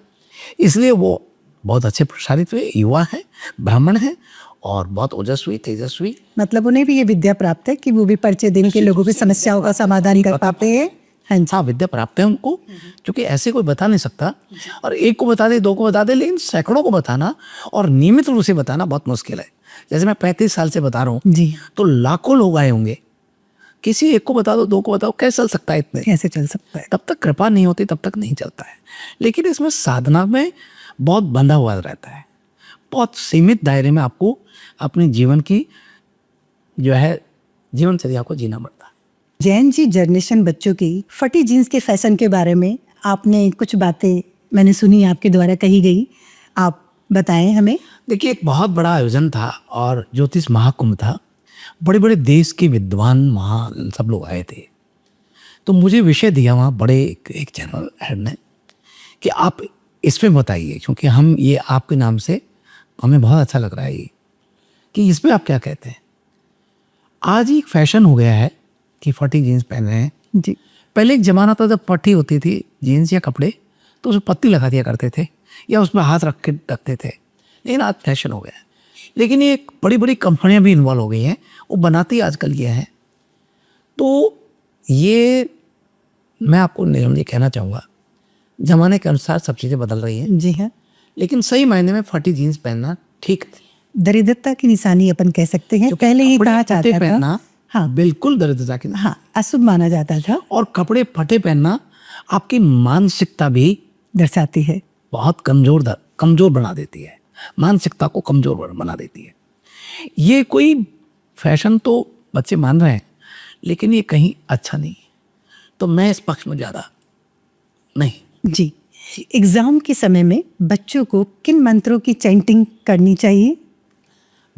B: इसलिए वो बहुत अच्छे प्रसारित हुए। युवा है, ब्राह्मण है और बहुत ओजस्वी तेजस्वी।
A: मतलब उन्हें भी ये विद्या प्राप्त है कि वो भी परिचय दिन के लोगों की समस्याओं का समाधान कर पाते हैं।
B: हाँ, विद्या प्राप्त है उनको, क्योंकि ऐसे कोई बता नहीं सकता। और एक को बता दे, 2 को बता दे, लेकिन सैकड़ों को बताना और नियमित रूप से बताना बहुत मुश्किल है। जैसे मैं 35 साल से बता रहा हूँ
A: जी,
B: तो लाखों लोग आए होंगे, किसी एक को बता दो, 2 को बताओ, कैसे चल सकता है इतने?
A: कैसे चल सकता है?
B: तब तक कृपा नहीं होती, तब तक नहीं चलता है। लेकिन इसमें साधना में बहुत बंधा हुआ रहता है, बहुत सीमित दायरे में आपको अपने जीवन की जो है जीवनचर्या को जीना पड़ता है।
A: जैन जी जनरेशन बच्चों की फटी जीन्स के फैशन के बारे में आपने कुछ बातें मैंने सुनी आपके द्वारा कही गई, आप बताएं हमें।
B: देखिए, एक बहुत बड़ा आयोजन था और ज्योतिष महाकुंभ था, बड़े बड़े देश के विद्वान वहाँ सब लोग आए थे। तो मुझे विषय दिया वहाँ बड़े एक चैनल हेड ने कि आप इस पे बताइए, क्योंकि हम ये आपके नाम से हमें बहुत अच्छा लग रहा है ये, कि इस पे आप क्या कहते हैं। आज ही एक फैशन हो गया है कि फटी जीन्स पहन रहे हैं
A: जी।
B: पहले एक ज़माना था जब फटी होती थी जीन्स या कपड़े तो उसमें पत्ती लगा दिया करते थे या उसमें हाथ रख के रखते थे, लेकिन आज फैशन हो गया है। लेकिन ये बड़ी बड़ी कंपनियां भी इन्वॉल्व हो गई हैं, वो बनाती आजकल ये है। तो ये मैं आपको निरम जी कहना चाहूँगा, ज़माने के अनुसार सब चीज़ें बदल रही हैं।
A: जी हाँ,
B: लेकिन सही मायने में फटी जीन्स पहनना ठीक नहीं।
A: दरिद्रता की निशानी अपन कह सकते हैं। पहले ये कहा
B: फटे
A: जाता था,
B: पहनना
A: हाँ
B: बिल्कुल दरिद्रता की,
A: हाँ, अशुभ माना जाता था।
B: और कपड़े फटे पहनना आपकी मानसिकता भी
A: दर्शाती है।
B: बहुत कमजोर बना देती है, मानसिकता को कमजोर बना देती है। ये कोई फैशन तो बच्चे मान रहे हैं, लेकिन ये कहीं अच्छा नहीं है। तो मैं इस पक्ष में ज़्यादा नहीं।
A: जी, एग्जाम के समय में बच्चों को किन मंत्रों की चैंटिंग करनी चाहिए?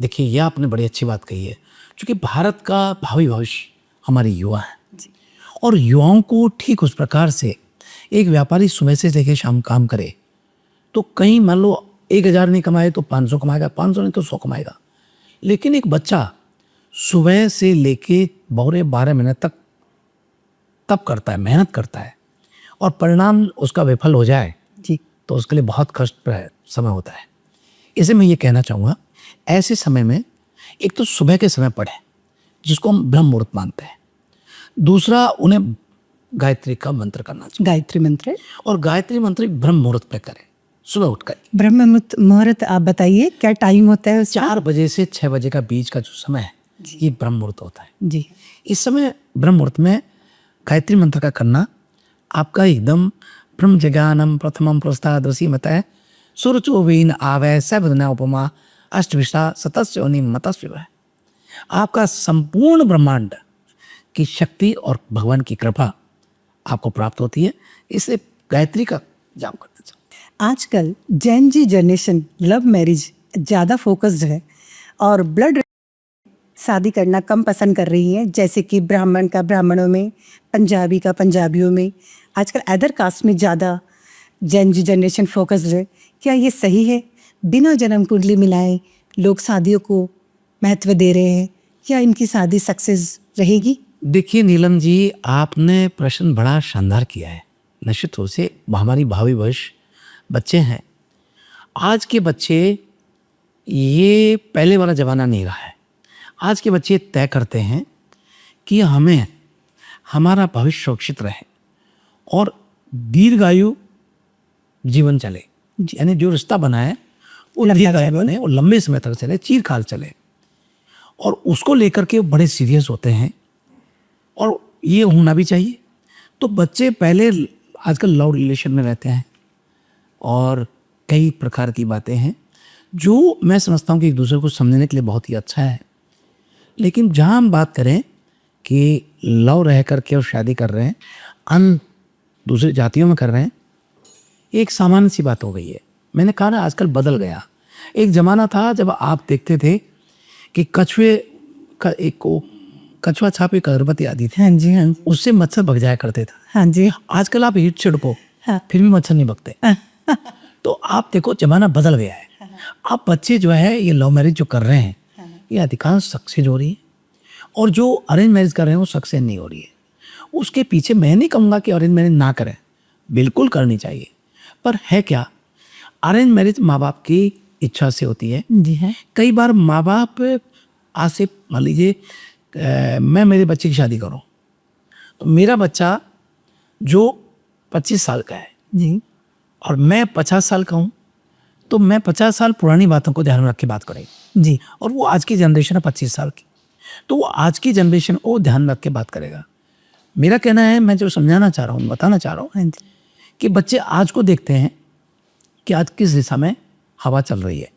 B: देखिए, यह आपने बड़ी अच्छी बात कही है, क्योंकि भारत का भावी भविष्य हमारे युवा है और युवाओं को ठीक उस प्रकार से एक व्यापारी सुबह से लेकर शाम काम करे तो कहीं मान लो 1000 नहीं कमाए तो 500 कमाएगा, 500 नहीं तो 100 कमाएगा। लेकिन एक बच्चा सुबह से लेके बहुरे 12 महीने तक तब करता है, मेहनत करता है और परिणाम उसका विफल हो जाए
A: जी,
B: तो उसके लिए बहुत कष्ट समय होता है। इसे मैं ये कहना चाहूँगा, ऐसे समय में एक तो सुबह के समय पढ़ें जिसको हम ब्रह्म मुहूर्त मानते हैं। दूसरा, उन्हें गायत्री का मंत्र करना चाहिए,
A: गायत्री मंत्र।
B: और गायत्री मंत्र ब्रह्म मुहूर्त पे करें सुबह उठकर।
A: ब्रह्म मुहूर्त आप बताइए, क्या टाइम होता है उसका?
B: 4 बजे से 6 बजे का बीच का जो समय है ये ब्रह्म मुहूर्त होता है।
A: जी,
B: इस समय ब्रह्म मुहूर्त में गायत्री मंत्र का करना आपका एकदम ब्रह्म जगानम प्रथमम पुरस्ताद रसीमत है सुरचोवीन आवय सबना उपमा अष्टविशा सतस्योनि मतस्व है। आपका संपूर्ण ब्रह्मांड की शक्ति और भगवान की कृपा आपको प्राप्त होती है। इसलिए गायत्री का जाप करना चाहिए।
A: आजकल Jain ji generation love marriage ज़्यादा फोकस्ड है और ब्लड शादी करना कम पसंद कर रही है, जैसे कि ब्राह्मण का ब्राह्मणों में, पंजाबी का पंजाबियों में, आजकल अदर कास्ट में ज़्यादा जैन जी जनरेशन फोकस्ड है। क्या ये सही है? बिना जन्म कुंडली मिलाए लोग शादियों को महत्व दे रहे हैं, क्या इनकी शादी सक्सेस रहेगी?
B: देखिए नीलम जी, आपने प्रश्न बड़ा शानदार किया है। निश्चित रूप से हमारी भावी भविष्य बच्चे हैं। आज के बच्चे, ये पहले वाला ज़माना नहीं रहा है। आज के बच्चे तय करते हैं कि हमें हमारा भविष्य सुरक्षित रहे और दीर्घायु जीवन चले, यानी जो रिश्ता बना है वो दीर्घायु बने और लंबे समय तक चले, चीरकाल चले, और उसको लेकर के बड़े सीरियस होते हैं और ये होना भी चाहिए। तो बच्चे पहले आजकल लव रिलेशन में रहते हैं और कई प्रकार की बातें हैं जो मैं समझता हूँ कि एक दूसरे को समझने के लिए बहुत ही अच्छा है। लेकिन जहाँ हम बात करें कि लव रह करके और शादी कर रहे हैं, अन्य दूसरी जातियों में कर रहे हैं, ये एक सामान्य सी बात हो गई है। मैंने कहा ना, आजकल बदल गया। एक ज़माना था जब आप देखते थे कि कछुए का कछुआ छाप एक अगरबत्ती आती थी,
A: हाँ जी, हाँ जी,
B: उससे मच्छर भग जाया करते था।
A: हाँ जी,
B: आजकल आप हीट छिड़को,
A: हाँ।
B: फिर भी मच्छर नहीं भगते। तो आप देखो ज़माना बदल गया है। अब बच्चे जो है ये लव मैरिज जो कर रहे हैं, ये अधिकांश सक्सेस हो रही है, और जो अरेंज मैरिज कर रहे हैं वो सक्सेस नहीं हो रही है। उसके पीछे मैं नहीं कहूँगा कि अरेंज मैरिज ना करें, बिल्कुल करनी चाहिए, पर है क्या, अरेंज मैरिज माँ बाप की इच्छा से होती है।
A: जी है,
B: कई बार माँ बाप आज से मान लीजिए मैं मेरे बच्चे की शादी करूं, तो मेरा बच्चा जो 25 साल का है
A: जी,
B: और मैं 50 साल का हूं, तो मैं 50 साल पुरानी बातों को ध्यान में रख के बात करेंगे,
A: जी,
B: और वो आज की जनरेशन है 25 साल की, तो वो आज की जनरेशन को ध्यान में रख के बात करेगा। मेरा कहना है, मैं जो समझाना चाह रहा हूँ, बताना चाह रहा हूँ
A: हाँ जी,
B: कि बच्चे आज को देखते हैं कि आज किस दिशा में हवा चल रही है,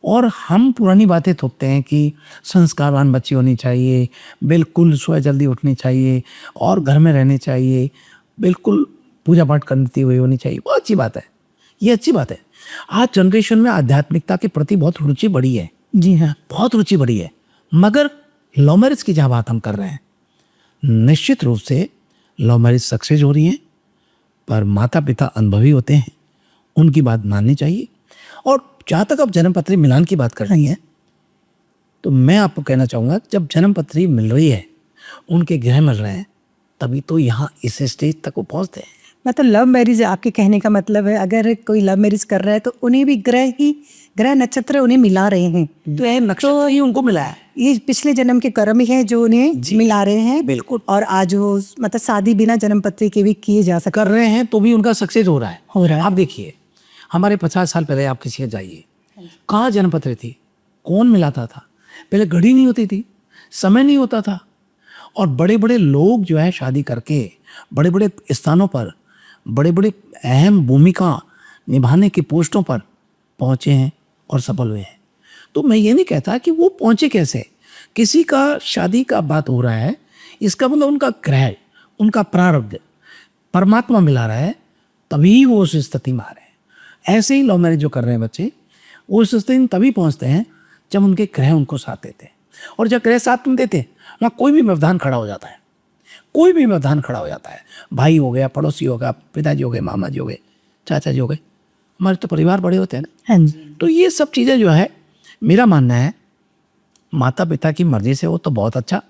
B: और हम पुरानी बातें थोपते हैं कि संस्कारवान बच्ची होनी चाहिए, बिल्कुल सुबह जल्दी उठनी चाहिए और घर में रहने चाहिए, बिल्कुल पूजा पाठ करती हुई होनी चाहिए। बहुत अच्छी बात है, ये अच्छी बात है। आज जनरेशन में आध्यात्मिकता के प्रति बहुत रुचि बढ़ी है,
A: जी हाँ,
B: बहुत रुचि बढ़ी है। मगर लव मैरिज की जहाँ बात हम कर रहे हैं, निश्चित रूप से लव मैरिज सक्सेस हो रही है, पर माता पिता अनुभवी होते हैं, उनकी बात माननी चाहिए। और जहाँ तक आप जन्मपत्री मिलान की बात कर रही हैं, तो मैं आपको कहना चाहूँगा, जब जन्मपत्री मिल रही है, उनके ग्रह मिल रहे हैं, तभी तो यहाँ इस स्टेज तक वो पहुँचते हैं।
A: मतलब लव मैरिज आपके कहने का मतलब है, अगर कोई लव मैरिज कर रहा है तो उन्हें भी ग्रह नक्षत्र उन्हें मिला रहे हैं,
B: तो यह नक्षत्र ही उनको मिला है,
A: ये पिछले जन्म के कर्म ही हैं जो उन्हें मिला रहे हैं।
B: बिल्कुल।
A: और आज वो मतलब शादी बिना जन्मपत्री के भी किए जा सकते
B: कर रहे हैं, तो भी उनका सक्सेस हो रहा है।
A: है।
B: आप देखिए, हमारे 50 साल पहले आप किसी के जाइए, कहाँ जन्मपत्र थी, कौन मिलाता था? पहले घड़ी नहीं होती थी, समय नहीं होता था, और बड़े बड़े लोग जो है शादी करके बड़े बड़े स्थानों पर, बड़े बड़े अहम भूमिका निभाने की पोस्टों पर पहुँचे हैं और सफल हुए हैं। तो मैं ये नहीं कहता कि वो पहुँचे कैसे, किसी का शादी का बात हो रहा है, इसका मतलब उनका ग्रह, उनका प्रारब्ध परमात्मा मिला रहा है, तभी वो उस स्थिति में आ रहे हैं। ऐसे ही लव मैरिज जो कर रहे हैं बच्चे, वो उस स्थिति में तभी पहुँचते हैं जब उनके ग्रह उनको साथ देते हैं, और जब ग्रह साथ में देते हैं, वहाँ कोई भी व्यवधान खड़ा हो जाता है, कोई भी व्यवधान खड़ा हो जाता है। भाई हो गया, पड़ोसी हो गया, पिताजी हो गए, मामा जी हो गए, चाचा जी हो गए, हमारे तो परिवार बड़े होते हैं ना।
A: हाँ जी,
B: तो ये सब चीज़ें जो है, मेरा मानना है माता पिता की मर्जी से हो तो बहुत अच्छा,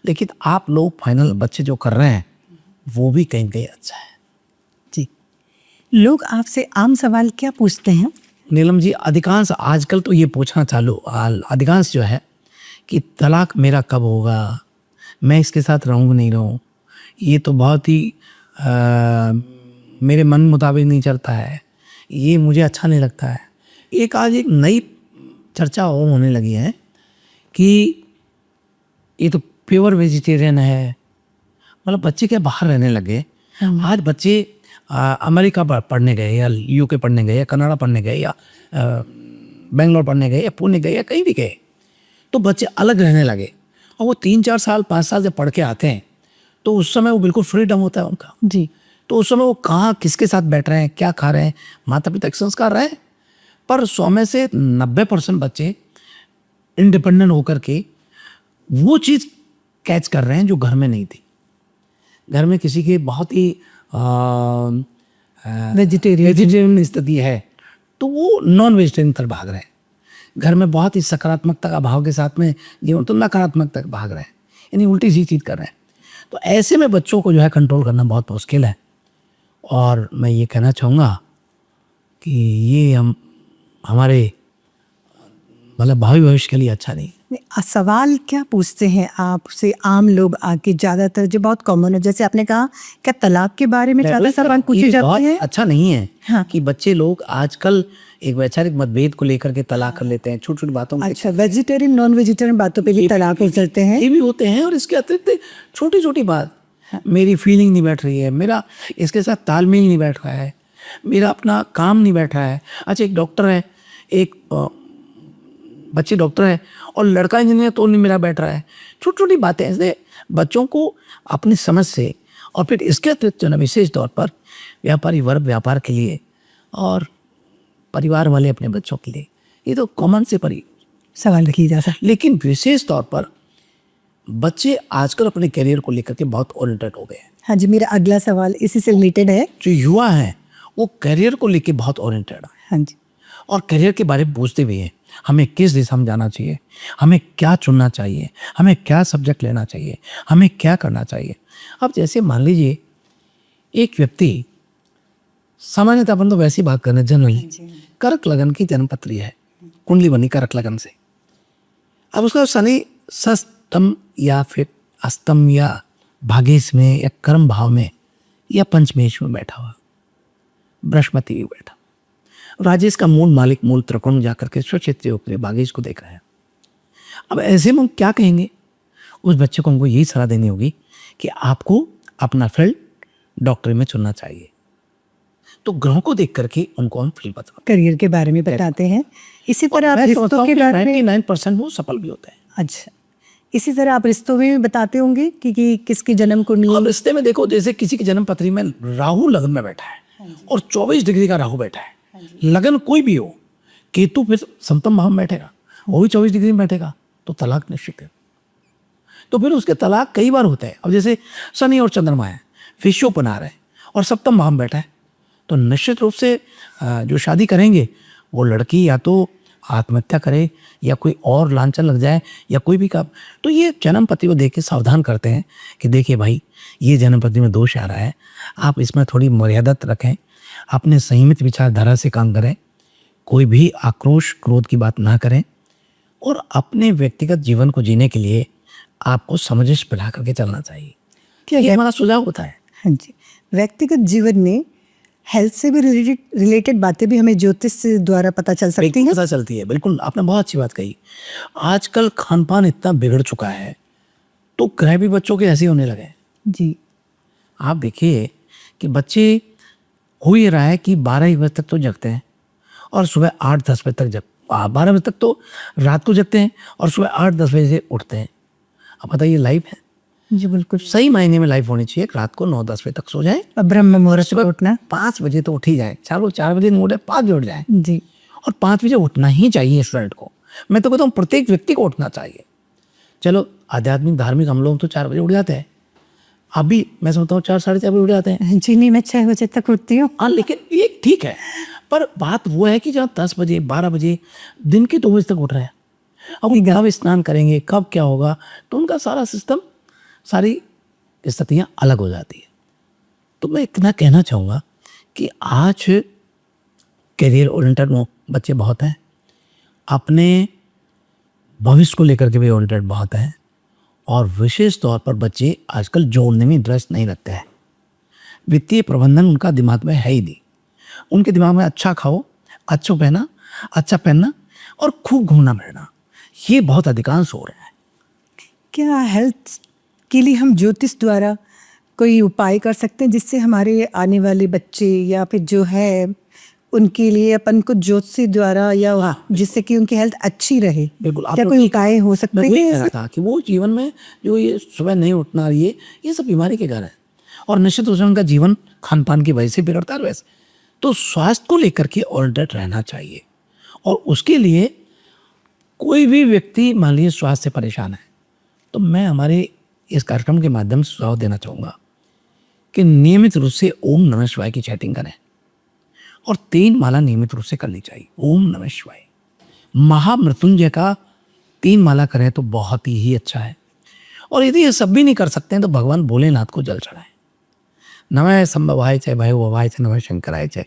B: लेकिन आप लोग फाइनल बच्चे जो कर रहे हैं वो भी कहीं कहीं अच्छा है।
A: जी। लोग आपसे आम सवाल क्या पूछते हैं?
B: नीलम जी, अधिकांश आजकल तो ये पूछना चालू, अधिकांश जो है कि तलाक मेरा कब होगा, मैं इसके साथ रहूँ नहीं रहूँ, ये तो बहुत ही मेरे मन मुताबिक नहीं चलता है, ये मुझे अच्छा नहीं लगता है। एक आज एक नई चर्चा और होने लगी है कि ये तो प्योर वेजिटेरियन है, मतलब बच्चे क्या बाहर रहने लगे। आज बच्चे अमेरिका पढ़ने गए या यूके पढ़ने गए या कनाडा पढ़ने गए या बेंगलोर पढ़ने गए या पुणे गए या कहीं भी गए, तो बच्चे अलग रहने लगे, और वो 3-4 साल 5 साल जब पढ़ के आते हैं, तो उस समय वो बिल्कुल फ्रीडम होता है उनका।
A: जी,
B: तो उस समय वो कहाँ किसके साथ बैठ रहे हैं, क्या खा रहे हैं, माता पिता के संस्कार रहे हैं। पर 100 में से 90% बच्चे इंडिपेंडेंट होकर के वो चीज़ कैच कर रहे हैं जो घर में नहीं थी। घर में किसी के बहुत ही
A: वेजिटेरियन,
B: वेजिटेरियन स्थिति है, तो वो नॉन वेजिटेरियन तरफ भाग रहे हैं। घर में बहुत ही सकारात्मकता का भाव के साथ में जीवन तो नकारात्मकता तक भाग रहे हैं, यानी उल्टी सी चीज़ कर रहे हैं। तो ऐसे में बच्चों को जो है कंट्रोल करना बहुत मुश्किल है। और मैं ये कहना चाहूँगा कि ये हमारे मतलब भावी भविष्य के लिए अच्छा नहीं।
A: सवाल क्या पूछते हैं आपसे आम लोग आके, ज़्यादातर जो बहुत कॉमन है, जैसे आपने कहा क्या तलाक के बारे में ज़्यादा सवाल पूछे
B: ये
A: जाते
B: बहुत
A: हैं?
B: अच्छा नहीं है
A: हाँ।
B: कि बच्चे लोग आजकल एक वैचारिक मतभेद को लेकर के तलाक कर लेते हैं, छोटी छोटी बातों में।
A: अच्छा, वेजिटेरियन नॉन वेजिटेरियन बातों पे भी तलाक हो चलते हैं।
B: ये भी होते हैं। और इसके अतिरिक्त छोटी छोटी बात, मेरी फीलिंग नहीं बैठ रही है, मेरा इसके साथ तालमेल नहीं बैठ रहा है, मेरा अपना काम नहीं बैठ रहा है। अच्छा, एक डॉक्टर है, एक बच्चे डॉक्टर है और लड़का इंजीनियर, तो नहीं मेरा बैठ रहा है। छोटी छोटी बातें ऐसे बच्चों को अपनी समझ से, और फिर इसके अतिरिक्त जो है विशेष तौर पर व्यापारी वर्ग व्यापार के लिए और परिवार वाले अपने बच्चों के लिए, ये तो कॉमन से
A: सवाल रखिए जा सकता।
B: लेकिन विशेष तौर पर बच्चे आजकल अपने करियर को लेकर के बहुत ओरिएंटेड हो गए हैं।
A: हाँ जी, मेरा अगला सवाल इसी से रिलेटेड है।
B: जो युवा हैं वो करियर को लेकर बहुत ओरिएंटेड है
A: हाँ जी,
B: और करियर के बारे में पूछते भी हैं, हमें किस दिशा में जाना चाहिए, हमें क्या चुनना चाहिए, हमें क्या सब्जेक्ट लेना चाहिए, हमें क्या करना चाहिए। अब जैसे मान लीजिए एक व्यक्ति, सामान्यतः अपन तो वैसी बात करने जनरली, कर्क लगन की जन्मपत्री है, कुंडली बनी कर्क लगन से। अब उसका शनि षष्टम या फिर अष्टम या भागेश में या कर्म भाव में या पंचमेश में बैठा हुआ, बृहस्पति भी बैठा, राजेश का मूल मालिक मूल त्रिकोण में जाकर के स्वक्षेत्र योग में भागेश को देख रहे हैं। अब ऐसे में हम क्या कहेंगे उस बच्चे को? हमको यही सलाह देनी होगी कि आपको अपना फील्ड डॉक्टरी में चुनना चाहिए। तो ग्रहों को देख करके उनको हम फील्ड बता,
A: करियर के बारे में बताते हैं। इसी तरह आप रिश्तों के बारे में
B: 99% वो सफल भी होते हैं।
A: अच्छा, इसी तरह आप रिश्तों में भी बताते होंगे कि किसकी जन्म कुंडली।
B: अब रिश्ते में देखो, जैसे किसी की जन्म पत्री में राहु लगन में बैठा है और 24 डिग्री का राहु बैठा है, लगन कोई भी हो, केतु फिर सप्तम भाव में बैठेगा, वो भी 24 डिग्री में बैठेगा, तो तलाक निश्चित है। तो फिर उसके तलाक कई बार होते हैं। अब जैसे शनि और चंद्रमा है, विषुव बना रहे हैं और सप्तम भाव में बैठा है, तो निश्चित रूप से जो शादी करेंगे वो लड़की या तो आत्महत्या करे या कोई और लांछन लग जाए या कोई भी काम। तो ये जन्मपति को देख के सावधान करते हैं कि देखिए भाई, ये जन्मपति में दोष आ रहा है, आप इसमें थोड़ी मर्यादा रखें, अपने संयमित विचारधारा से काम करें, कोई भी आक्रोश क्रोध की बात ना करें और अपने व्यक्तिगत जीवन को जीने के लिए आपको समझ बढ़ा करके चलना चाहिए। क्या ये हमारा सुझाव होता है?
A: हाँ जी, व्यक्तिगत जीवन में हेल्थ से भी रिलेटेड बातें भी हमें ज्योतिष द्वारा पता चल सकती हैं।
B: पता चलती है, बिल्कुल, आपने बहुत अच्छी बात कही। आजकल खान पान इतना बिगड़ चुका है तो ग्रह भी बच्चों के ऐसे होने लगे।
A: जी,
B: आप देखिए कि बच्चे हो ये रहा है कि 12 बजे तक तो जगते हैं और सुबह 8-10 बजे तक 12 बजे तक तो रात को जगते हैं और सुबह 8-10 बजे से उठते हैं। अब बताइए, लाइफ है?
A: जी बिल्कुल,
B: सही मायने में लाइफ होनी चाहिए। रात को 9-10 बजे तक सो जाए,
A: ब्रह्म मुहूर्त में उठना,
B: 5 बजे तो उठ ही जाए, 4 बजे नहीं उठे 5 बजे उठ जाए।
A: जी,
B: और 5 बजे उठना ही चाहिए स्टूडेंट को। मैं तो कहता हूँ प्रत्येक व्यक्ति को उठना चाहिए। चलो आध्यात्मिक धार्मिक हम लोग तो 4 बजे उठ जाते हैं, अभी मैं समझता हूँ 4-4:30 बजे उठ जाते हैं।
A: जी नहीं, मैं 6 बजे तक उठती हूँ।
B: हाँ, लेकिन ये ठीक है, पर बात वो है कि जहाँ 10 बजे 12 बजे दिन के 2 बजे तक उठ रहे हैं, अब कब स्नान करेंगे, कब क्या होगा, तो उनका सारा सिस्टम, सारी स्थितियाँ अलग हो जाती है। तो मैं इतना कहना चाहूँगा कि आज करियर ओरिएंटेड बच्चे बहुत हैं, अपने भविष्य को लेकर के भी ओरिएंटेड बहुत हैं, और विशेष तौर पर बच्चे आजकल जोड़ने में इंटरेस्ट नहीं रखते हैं। वित्तीय प्रबंधन उनका दिमाग में है ही नहीं। उनके दिमाग में अच्छा खाओ, अच्छा पहनना और खूब घूमना फिरना, ये बहुत अधिकांश हो रहा है।
A: क्या हेल्थ के लिए हम ज्योतिष द्वारा कोई उपाय कर सकते हैं जिससे हमारे आने वाले बच्चे या फिर जो है उनके लिए अपन को ज्योतिष द्वारा या जिससे कि उनकी हेल्थ अच्छी रहे?
B: बिल्कुल,
A: क्या कोई उपाय हो सकते
B: मैं वही कह
A: हैं?
B: रहा था कि वो जीवन में जो ये सुबह नहीं उठना, ये सब बीमारी के घर है और निश्चित रूप से उनका जीवन खान पान की वजह से बिगड़ता है। वैसे तो स्वास्थ्य को लेकर के ऑर्डर रहना चाहिए, और उसके लिए कोई भी व्यक्ति मान लीजिए स्वास्थ्य से परेशान है, तो मैं हमारे इस कार्यक्रम के माध्यम से सुझाव देना चाहूँगा कि नियमित रूप से ओम नमः शिवाय की चैटिंग करें और 3 माला नियमित रूप से करनी चाहिए। ओम नमः शिवाय महामृत्युंजय का 3 माला करें तो बहुत ही अच्छा है। और यदि ये सब भी नहीं कर सकते हैं तो भगवान भोलेनाथ को जल चढ़ाएं। नमः संभवाय च भय भवाय च नमः शंकराय च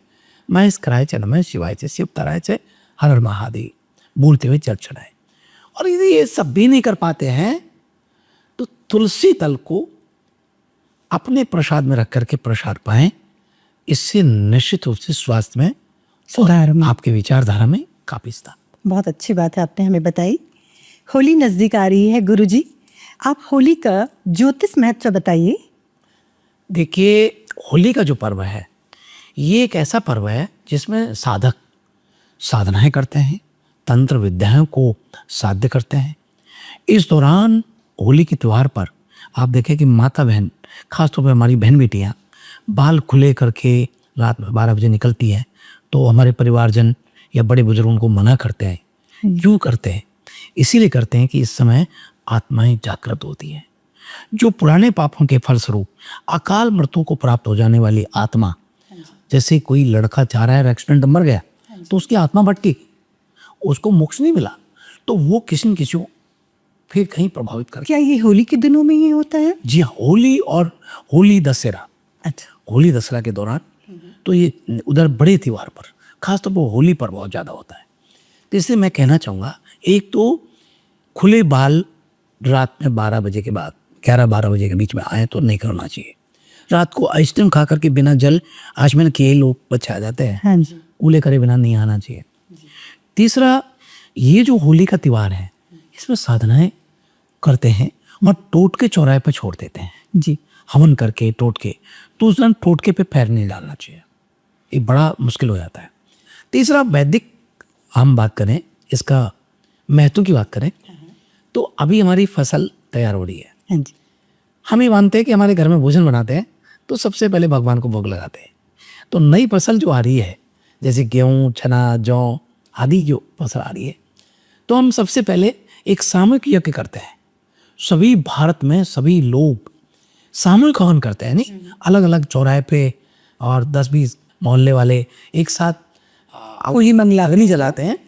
B: महेश्वराय च नमः शिवाय च शिवतराय च हर हर महादेव बोलते हुए जल चढ़ाएं। और यदि ये सब भी नहीं कर पाते हैं तो तुलसी तल को अपने प्रसाद में रख करके प्रसाद पाएं। इससे निश्चित रूप से स्वास्थ्य में
A: सुधार में
B: आपके विचारधारा में काफी स्थान।
A: बहुत अच्छी बात है आपने हमें बताई। होली नजदीक आ रही है गुरुजी, आप होली का ज्योतिष महत्व बताइए।
B: देखिए, होली का जो पर्व है ये एक ऐसा पर्व है जिसमें साधक साधनाएं करते हैं, तंत्र विद्याओं को साध्य करते हैं। इस दौरान होली के त्यौहार पर आप देखें कि माता बहन, खासतौर पर हमारी बहन बेटियां बाल खुले करके रात में 12 बजे निकलती हैं, तो हमारे परिवारजन या बड़े बुजुर्ग उनको मना करते हैं। क्यों करते हैं? इसीलिए करते हैं कि इस समय आत्माएं जागृत होती हैं। जो पुराने पापों के फलस्वरूप अकाल मृत्यु को प्राप्त हो जाने वाली आत्मा, जैसे कोई लड़का चाह रहा है एक्सीडेंट मर गया तो उसकी आत्मा भटकी, उसको मोक्ष नहीं मिला, तो वो किसी न किसी को फिर कहीं प्रभावित कर।
A: क्या ये होली के दिनों में ही होता है?
B: जी हाँ, होली और होली दशहरा।
A: अच्छा,
B: होली दशहरा के दौरान तो ये उधर बड़े त्यौहार पर खासतौर पर होली पर बहुत ज़्यादा होता है। तो इसलिए मैं कहना चाहूँगा, एक तो खुले बाल रात में 12 बजे के बाद 11-12 बजे के बीच में आए तो नहीं करना चाहिए। रात को आइसक्रीम खा करके बिना जल आचमन किए लोग बच्चे आ जाते हैं।
A: हाँ जी।
B: कूले करे बिना नहीं आना चाहिए। तीसरा, ये जो होली का त्यौहार है इसमें साधनाएं करते हैं और टोटके चौराहे पर छोड़ देते हैं
A: जी।
B: हवन करके टोटके, तो उस दिन टोटके पे पैर नहीं डालना चाहिए, ये बड़ा मुश्किल हो जाता है। तीसरा, वैदिक हम बात करें, इसका महत्व की बात करें तो अभी हमारी फसल तैयार हो रही है।
A: हाँ जी।
B: हम ये मानते हैं कि हमारे घर में भोजन बनाते हैं तो सबसे पहले भगवान को भोग लगाते हैं। तो नई फसल जो आ रही है, जैसे गेहूँ, चना, जौ आदि जो फसल आ रही है, तो हम सबसे पहले एक सामूहिक यज्ञ करते हैं। सभी भारत में सभी लोग सामूहिक हवन करते हैं, नहीं अलग अलग चौराहे पे, और 10-20 मोहल्ले वाले एक साथ होली मंगलाग्नि जलाते हैं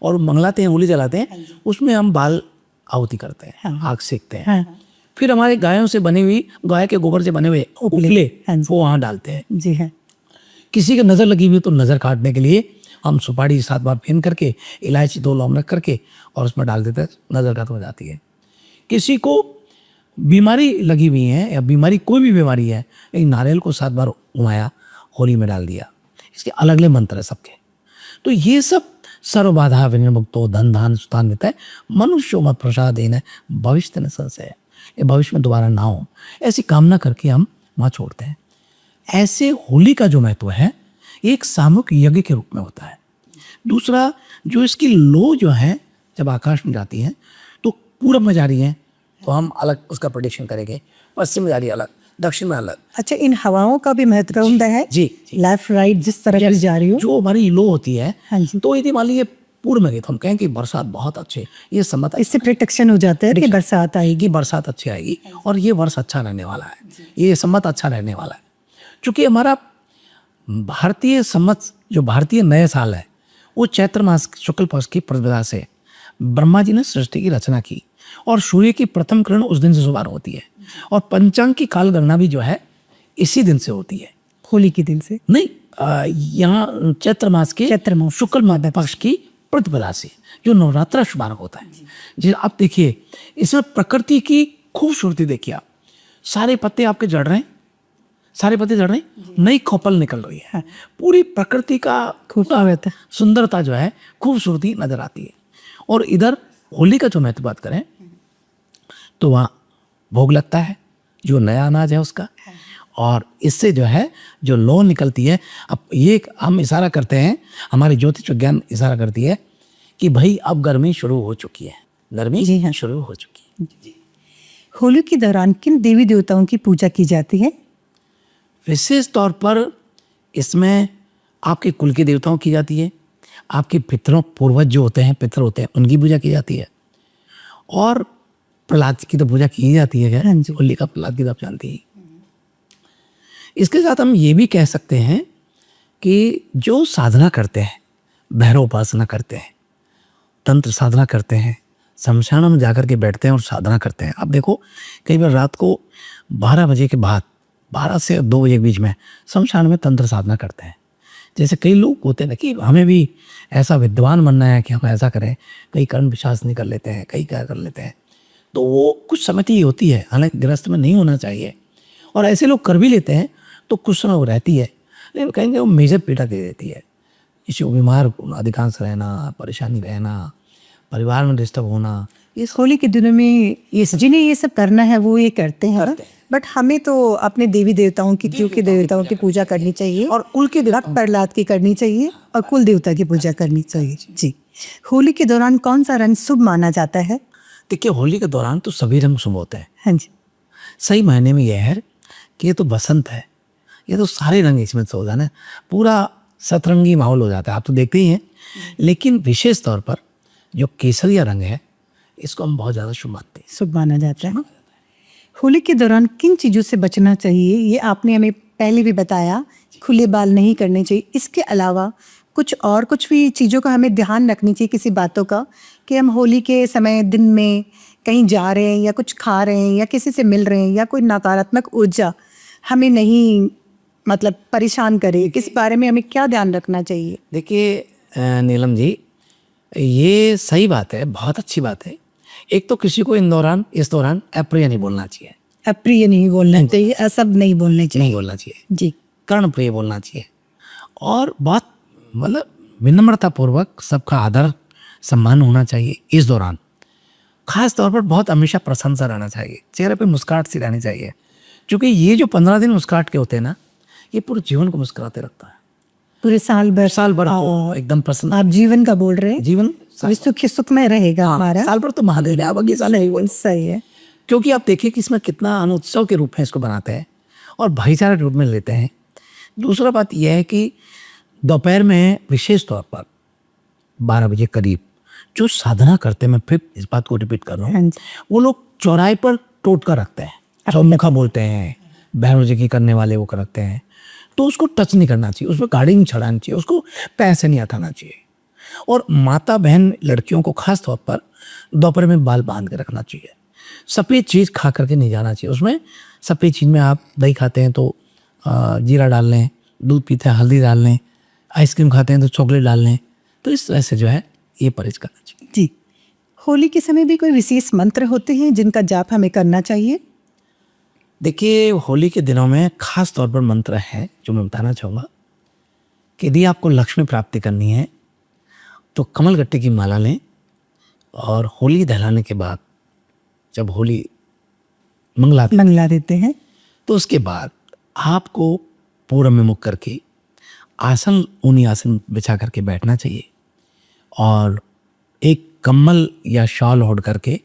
B: और मंगलाते हैं, होली जलाते हैं। उसमें हम बाल आहुति करते हैं, आग सेकते हैं।
A: हाँ।
B: फिर हमारे गायों से बनी हुई, गाय के गोबर से बने हुए उपले वो वहाँ डालते हैं।
A: जी हाँ।
B: किसी की नज़र लगी हुई तो नज़र काटने के लिए हम सुपारी 7 बार फेन करके, इलायची 2 लौंग रख करके और उसमें डाल देते हैं, नज़र खत्म हो जाती है। किसी को बीमारी लगी हुई है या बीमारी कोई भी बीमारी है, एक नारियल को 7 बार घुमाया, होली में डाल दिया। इसके अलग अलग मंत्र है सबके। तो ये सब सर्वबाधा विनिर्मुक्तो धन धान सुतान है मनुष्यो मत प्रसादेन भविष्य न संशय, ये भविष्य में दोबारा ना हो, ऐसी कामना करके हम वहाँ छोड़ते हैं। ऐसे होली का जो महत्व है एक सामूहिक यज्ञ के रूप में होता है। दूसरा, जो इसकी लो जो है जब आकाश में जाती है तो पूरब में जा रही है तो हम अलग उसका प्रेडिक्शन करेंगे, पश्चिम में जा रही है अलग, दक्षिण में अलग।
A: अच्छा, इन हवाओं का भी महत्व होता है?
B: जी।
A: लेफ्ट राइट जिस तरह से जा रही हो।
B: जो हमारी लो होती है,
A: हाँ जी।
B: तो यदि मान लीजिए पूर्व में गई तो हम कहें कि बरसात बहुत अच्छे, ये सम्मत
A: इससे प्रोटेक्शन हो जाता है कि बरसात आएगी।
B: कि बरसात अच्छी आएगी और ये वर्ष अच्छा रहने वाला है, ये सम्मत अच्छा रहने वाला है। क्योंकि हमारा भारतीय सम्मत, जो भारतीय नए साल है, वो चैत्र मास शुक्ल पक्ष की प्रतिपदा से ब्रह्मा जी ने सृष्टि की रचना की और सूर्य की प्रथम किरण उस दिन से शुरू होती है और पंचांग की काल गणना भी जो है इसी दिन से होती है।
A: होली के दिन से
B: नहीं, यहाँ चैत्र मास के शुक्ल मास पक्ष की प्रतिपदा से जो नवरात्रा शुभारंभ होता है। जी, आप देखिए इसमें प्रकृति की खूबसूरती देखिए, आप सारे पत्ते आपके झड़ रहे हैं, सारे पत्ते झड़ रहे हैं, नई खोपल निकल रही है। पूरी प्रकृति का खूबसूरत सुंदरता जो है, खूबसूरती नजर आती है। और इधर होली का जो महत्व बात करें तो वहाँ भोग लगता है जो नया अनाज है उसका, और इससे जो है जो लौ निकलती है। अब ये हम इशारा करते हैं, हमारी ज्योतिष विज्ञान इशारा करती है कि भाई अब गर्मी शुरू हो चुकी है, गर्मी
A: जी हाँ।
B: शुरू हो चुकी है।
A: होली के दौरान किन देवी देवताओं की पूजा की जाती है?
B: विशेष तौर पर इसमें आपके कुल के देवताओं की जाती है, आपके पितरों पूर्वज जो होते हैं, पितर होते हैं, उनकी पूजा की जाती है, और प्रहलाद की तो पूजा की जाती है।
A: हाँ जी।
B: होली का प्रहलाद की तो आप जानती ही। इसके साथ हम ये भी कह सकते हैं कि जो साधना करते हैं, भैरव उपासना करते हैं, तंत्र साधना करते हैं, शमशान में जाकर के बैठते हैं और साधना करते हैं। अब देखो कई बार रात को 12 बजे के बाद 12 से 2 बजे के बीच में शमशान में तंत्र साधना करते हैं। जैसे कई लोग होते हैं ना कि हमें भी ऐसा विद्वान बनना है कि हम ऐसा करें, कई कर्म विश्वास कर लेते हैं, कई क्या कर लेते हैं, तो वो कुछ समझ ही होती है, हालांकि गृहस्थ में नहीं होना चाहिए। और ऐसे लोग कर भी लेते हैं तो कुछ समय वो रहती है, लेकिन कहेंगे वो मेजर पीड़ा दे देती है। इसे बीमार अधिकांश रहना, परेशानी रहना, परिवार में डिस्टर्ब होना,
A: इस होली के दिनों में ये जिन्हें ये सब करना है वो ये करते हैं, बट हमें तो अपने देवी देवताओं की, क्योंकि देवताओं की पूजा करनी चाहिए
B: और कुल के
A: भक्त प्रहलाद की करनी चाहिए और कुल देवता की पूजा करनी चाहिए। जी, होली के दौरान कौन सा रंग शुभ माना जाता है?
B: देखिए होली के दौरान तो सभी रंग शुभ होते हैं।
A: हाँ जी,
B: सही मायने में यह है कि ये तो बसंत है, ये तो सारे रंग इसमें से हो जाना है, पूरा सतरंगी माहौल हो जाता है, आप तो देखते ही हैं। लेकिन विशेष तौर पर जो केसरिया रंग है इसको हम बहुत ज़्यादा शुभ मानते हैं।
A: शुभ माना जाता है। होली के दौरान किन चीज़ों से बचना चाहिए ये आपने हमें पहले भी बताया, खुले बाल नहीं करने चाहिए। इसके अलावा कुछ भी चीज़ों का हमें ध्यान रखनी चाहिए, किसी बातों का, कि हम होली के समय दिन में कहीं जा रहे हैं या कुछ खा रहे हैं या किसी से मिल रहे हैं या कोई नकारात्मक ऊर्जा हमें नहीं मतलब परेशान करे, इस बारे में हमें क्या ध्यान रखना चाहिए?
B: देखिए नीलम जी, ये सही बात है, बहुत अच्छी बात है। एक तो किसी को इस दौरान अप्रिय नहीं बोलना चाहिए,
A: अप्रिय नहीं बोलना चाहिए, असब नहीं बोलने चाहिए,
B: नहीं बोलना चाहिए
A: जी,
B: कर्ण प्रिय बोलना चाहिए। और बहुत मतलब विनम्रता पूर्वक सबका आदर सम्मान होना चाहिए इस दौरान। खास तौर पर बहुत हमेशा प्रशंसा रहना चाहिए, चेहरे पे मुस्कुराहट सी रहनी चाहिए, क्योंकि ये जो 15 दिन मुस्कुराहट के होते हैं ना, ये पूरे जीवन को मुस्कुराते रखता है।
A: पूरे साल भर
B: हो एकदम प्रसन्न।
A: आप जीवन का बोल रहे हैं,
B: जीवन
A: सुखमय रहेगा हमारा।
B: साल भर तो महादेव है, अब अगले साल है।
A: सही है,
B: क्योंकि आप देखिए कि इसमें कितना अनुत्सव के रूप में इसको बनाते हैं और भाईचारे के रूप में लेते हैं। दूसरा बात यह है कि दोपहर में विशेष तौर पर 12 बजे करीब जो साधना करते हैं, मैं फिर इस बात को रिपीट कर रहा हूँ, वो लोग चौराहे पर टोटका रखते हैं, चौमुखा बोलते हैं, भैरव जी की करने वाले वो रखते हैं, तो उसको टच नहीं करना चाहिए, उसमें गाड़ी नहीं चढ़ानी चाहिए, उसको पैर से नहीं हटाना चाहिए। और माता बहन लड़कियों को खास तौर पर दोपहर में बाल बांध के रखना चाहिए। सफ़ेद चीज़ खा करके नहीं जाना चाहिए। उसमें सफ़ेद चीज़ में आप दही खाते हैं तो जीरा डाल लें, दूध पीते हैं हल्दी डाल लें, आइसक्रीम खाते हैं तो चॉकलेट डाल लें, तो इस तरह से जो है ये परहेज करना चाहिए।
A: जी, होली के समय भी कोई विशेष मंत्र होते हैं जिनका जाप हमें करना चाहिए?
B: देखिए होली के दिनों में खास तौर पर मंत्र है जो मैं बताना चाहूँगा कि यदि आपको लक्ष्मी प्राप्ति करनी है तो कमल गट्टे की माला लें और होली दहलाने के बाद जब होली
A: मंगला देते हैं
B: तो उसके बाद आपको पूरब में मुख करके ऊनी आसन बिछा करके बैठना चाहिए और एक कम्बल या शॉल ओढ़ करके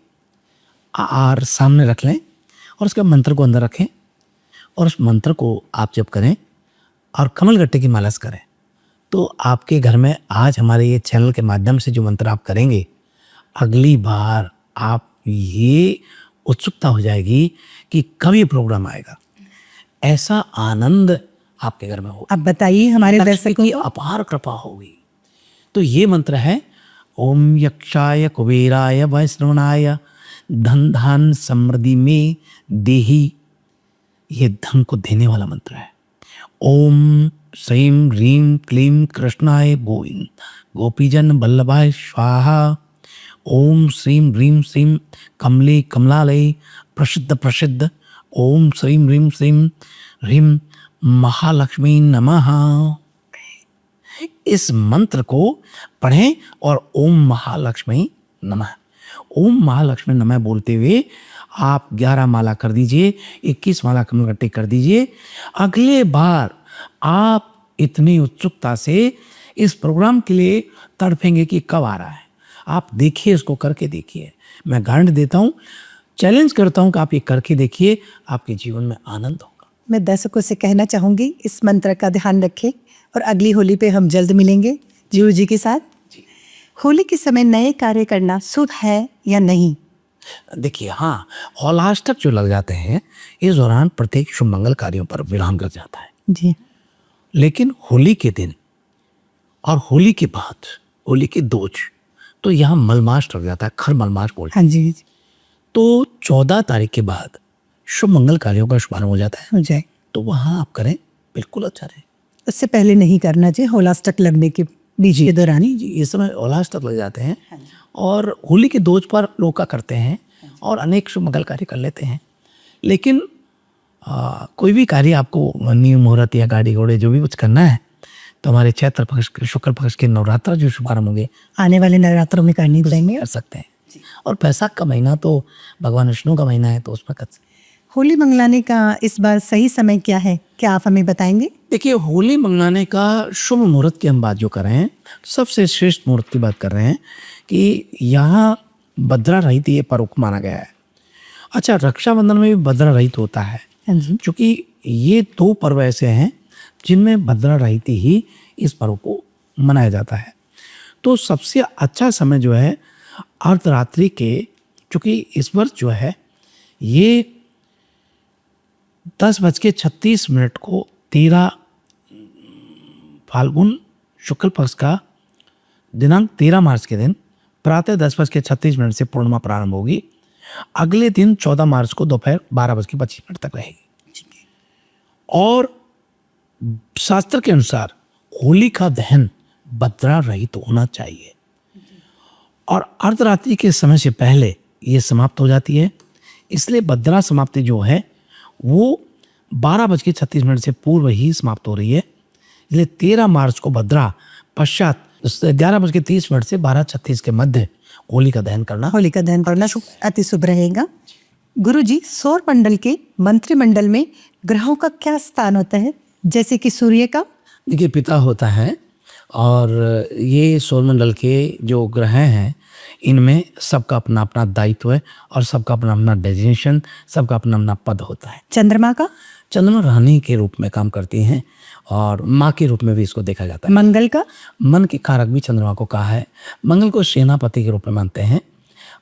B: आर सामने रख लें और उसके मंत्र को अंदर रखें और उस मंत्र को आप जब करें और कमल गट्टे की माला से करें तो आपके घर में आज हमारे ये चैनल के माध्यम से जो मंत्र आप करेंगे, अगली बार आप ये उत्सुकता हो जाएगी कि कब ये प्रोग्राम आएगा, ऐसा आनंद आपके घर में होगा।
A: अब बताइए हमारे दर्शकों
B: की अपार कृपा होगी। तो ये मंत्र है ओम यक्षाय कुबेराय वैष्णवनाय धन धान समृद्धि में देही। ये धन को देने वाला मंत्र है। ओम श्रीम ह्रीम क्लीम कृष्णाय गोविंद गोपीजन वल्लभाय स्वाहा। ओम श्रीम ह्रीम श्रीम कमले कमलालय प्रसिद्ध प्रसिद्ध। ओम श्रीम ह्रीम श्रीम ह्रीम महालक्ष्मी नमः। इस मंत्र को पढ़ें और ओम महालक्ष्मी नमः, ओम महालक्ष्मी नमः बोलते हुए आप 11 माला कर दीजिए, 21 माला कमल गट्टे कर दीजिए। अगले बार आप इतनी उत्सुकता से इस प्रोग्राम के लिए तड़पेंगे कि कब आ रहा है। आप देखिए, इसको करके देखिए। मैं गारंटी देता हूँ, चैलेंज करता हूँ कि आप ये करके देखिए, आपके जीवन में आनंद होगा।
A: मैं दर्शकों से कहना चाहूँगी इस मंत्र का ध्यान रखें और अगली होली पे हम जल्द मिलेंगे जीव जी के साथ। होली के समय नए कार्य करना शुभ है या नहीं?
B: देखिए हाँ, हौलाष्टक जो लग जाते हैं इस दौरान प्रत्येक शुभ मंगल कार्यों पर विराम कर जाता है
A: जी।
B: लेकिन होली के दिन और होली के बाद, होली के दोज तो यहाँ मलमास लग जाता है, खर मलमास बोलते
A: हाँ जी, जी,
B: तो 14 तारीख के बाद शुभ मंगल कार्यों का शुभारंभ हो जाता है।
A: हो जाए।
B: तो वहाँ आप करें, बिल्कुल अच्छा रहे।
A: उससे पहले नहीं करना चाहिए, होलाष्टक लगने के बीच के दौरान।
B: नहीं जी, इस समय उल्लास तक लग जाते हैं और होली के दोष पर लोग का करते हैं और अनेक शुभ मंगल कार्य कर लेते हैं। लेकिन कोई भी कार्य आपको नींव मुहूर्त या गाड़ी घोड़े जो भी कुछ करना है तो हमारे चैत्र पक्ष शुक्ल पक्ष के नवरात्र जो शुभारंभ होंगे
A: आने वाले नवरात्रों में करनी पड़ेंगे।
B: कर सकते हैं। और बैसाख का महीना तो भगवान विष्णु का महीना है, तो उसमें कर सकते हैं।
A: होली मंगलाने का इस बार सही समय क्या है, क्या आप हमें बताएंगे?
B: देखिए, होली मंगलाने का शुभ मुहूर्त की हम बात जो कर रहे हैं, सबसे श्रेष्ठ मुहूर्त की बात कर रहे हैं कि यहाँ भद्रा रहित ये पर्व माना गया है। अच्छा, रक्षाबंधन में भी भद्रा रहित होता है,
A: हाँ जी,
B: क्योंकि ये 2 पर्व ऐसे हैं जिनमें भद्रा रहित ही इस पर्व को मनाया जाता है। तो सबसे अच्छा समय जो है अर्धरात्रि के, चूँकि इस वर्ष जो है ये 10:36 को 13 फाल्गुन शुक्ल पक्ष का दिनांक 13 मार्च के दिन प्रातः 10:36 से पूर्णिमा प्रारंभ होगी। अगले दिन 14 मार्च को दोपहर 12:25 तक रहेगी। और शास्त्र के अनुसार होली का दहन भद्रा रहित होना चाहिए और अर्धरात्रि के समय से पहले ये समाप्त हो जाती है। इसलिए भद्रा समाप्ति जो है वो 12:36 से पूर्व ही समाप्त हो रही है। इसलिए 13 मार्च को भद्रा पश्चात 11:30 से 12:36 के मध्य होली का दहन करना
A: होली का दहन करना अति शुभ रहेगा। गुरुजी, सौर मंडल के मंत्रिमंडल में ग्रहों का क्या स्थान होता है, जैसे कि सूर्य का?
B: देखिए, पिता होता है और ये सौरमंडल के जो ग्रह हैं इनमें सबका अपना अपना दायित्व है और सबका अपना अपना डेजिग्नेशन, सबका अपना अपना पद होता है।
A: चंद्रमा का?
B: चंद्रमा रानी के रूप में काम करती हैं और माँ के रूप में भी इसको देखा जाता है।
A: मंगल का?
B: मन के कारक भी चंद्रमा को कहा है। मंगल को सेनापति के रूप में मानते हैं।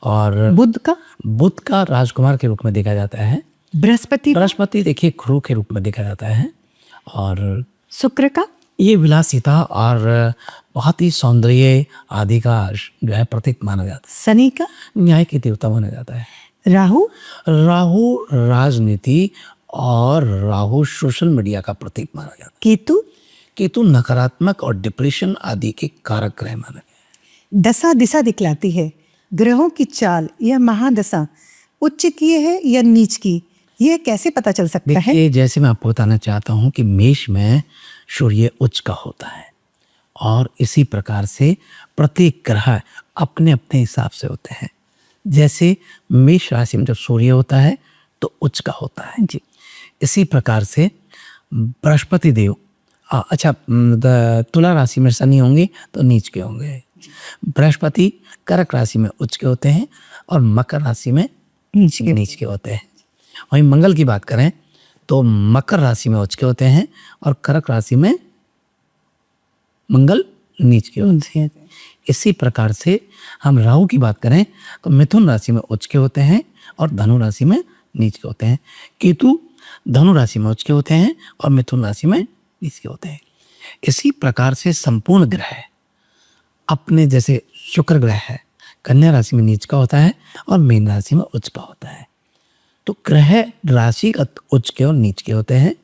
B: और
A: बुध का?
B: बुध का राजकुमार के रूप में देखा जाता है।
A: बृहस्पति?
B: बृहस्पति देखिए क्रू के रूप में देखा जाता है। और
A: शुक्र का?
B: ये विलासिता और बहुत ही सौंदर्य आदि का जो है प्रतीक माना जाता है।
A: शनि का?
B: न्याय की देवता माना जाता है।
A: राहु?
B: राहु राजनीति और राहु सोशल मीडिया का प्रतीक माना जाता है।
A: केतु?
B: केतु नकारात्मक और डिप्रेशन आदि के कारक ग्रह माना गया।
A: दशा दिशा दिखलाती है। ग्रहों की चाल या महादशा उच्च की है या नीच की, यह कैसे पता चल सकता है?
B: देखिए, जैसे मैं आपको बताना चाहता हूँ कि मेष में सूर्य उच्च का होता है और इसी प्रकार से प्रत्येक ग्रह अपने अपने हिसाब से होते हैं। जैसे मेष राशि में जब सूर्य होता है तो उच्च का होता है जी। इसी प्रकार से बृहस्पति देव तुला राशि में शनि होंगे तो नीच के होंगे। बृहस्पति कर्क राशि में उच्च के होते हैं और मकर राशि में नीच के होते हैं। वहीं मंगल की बात करें तो मकर राशि में उच्च के होते हैं और कर्क राशि में मंगल नीच के होते हैं। इसी प्रकार से हम राहु की बात करें तो मिथुन राशि में उच्च के होते हैं और धनु राशि में नीच के होते हैं। केतु धनु राशि में उच्च के होते हैं और मिथुन राशि में नीच के होते हैं। इसी प्रकार से संपूर्ण ग्रह अपने, जैसे शुक्र ग्रह है कन्या राशि में नीच का होता है और मीन राशि में उच्च का होता है। तो ग्रह राशिगत उच्च के और नीच के होते हैं।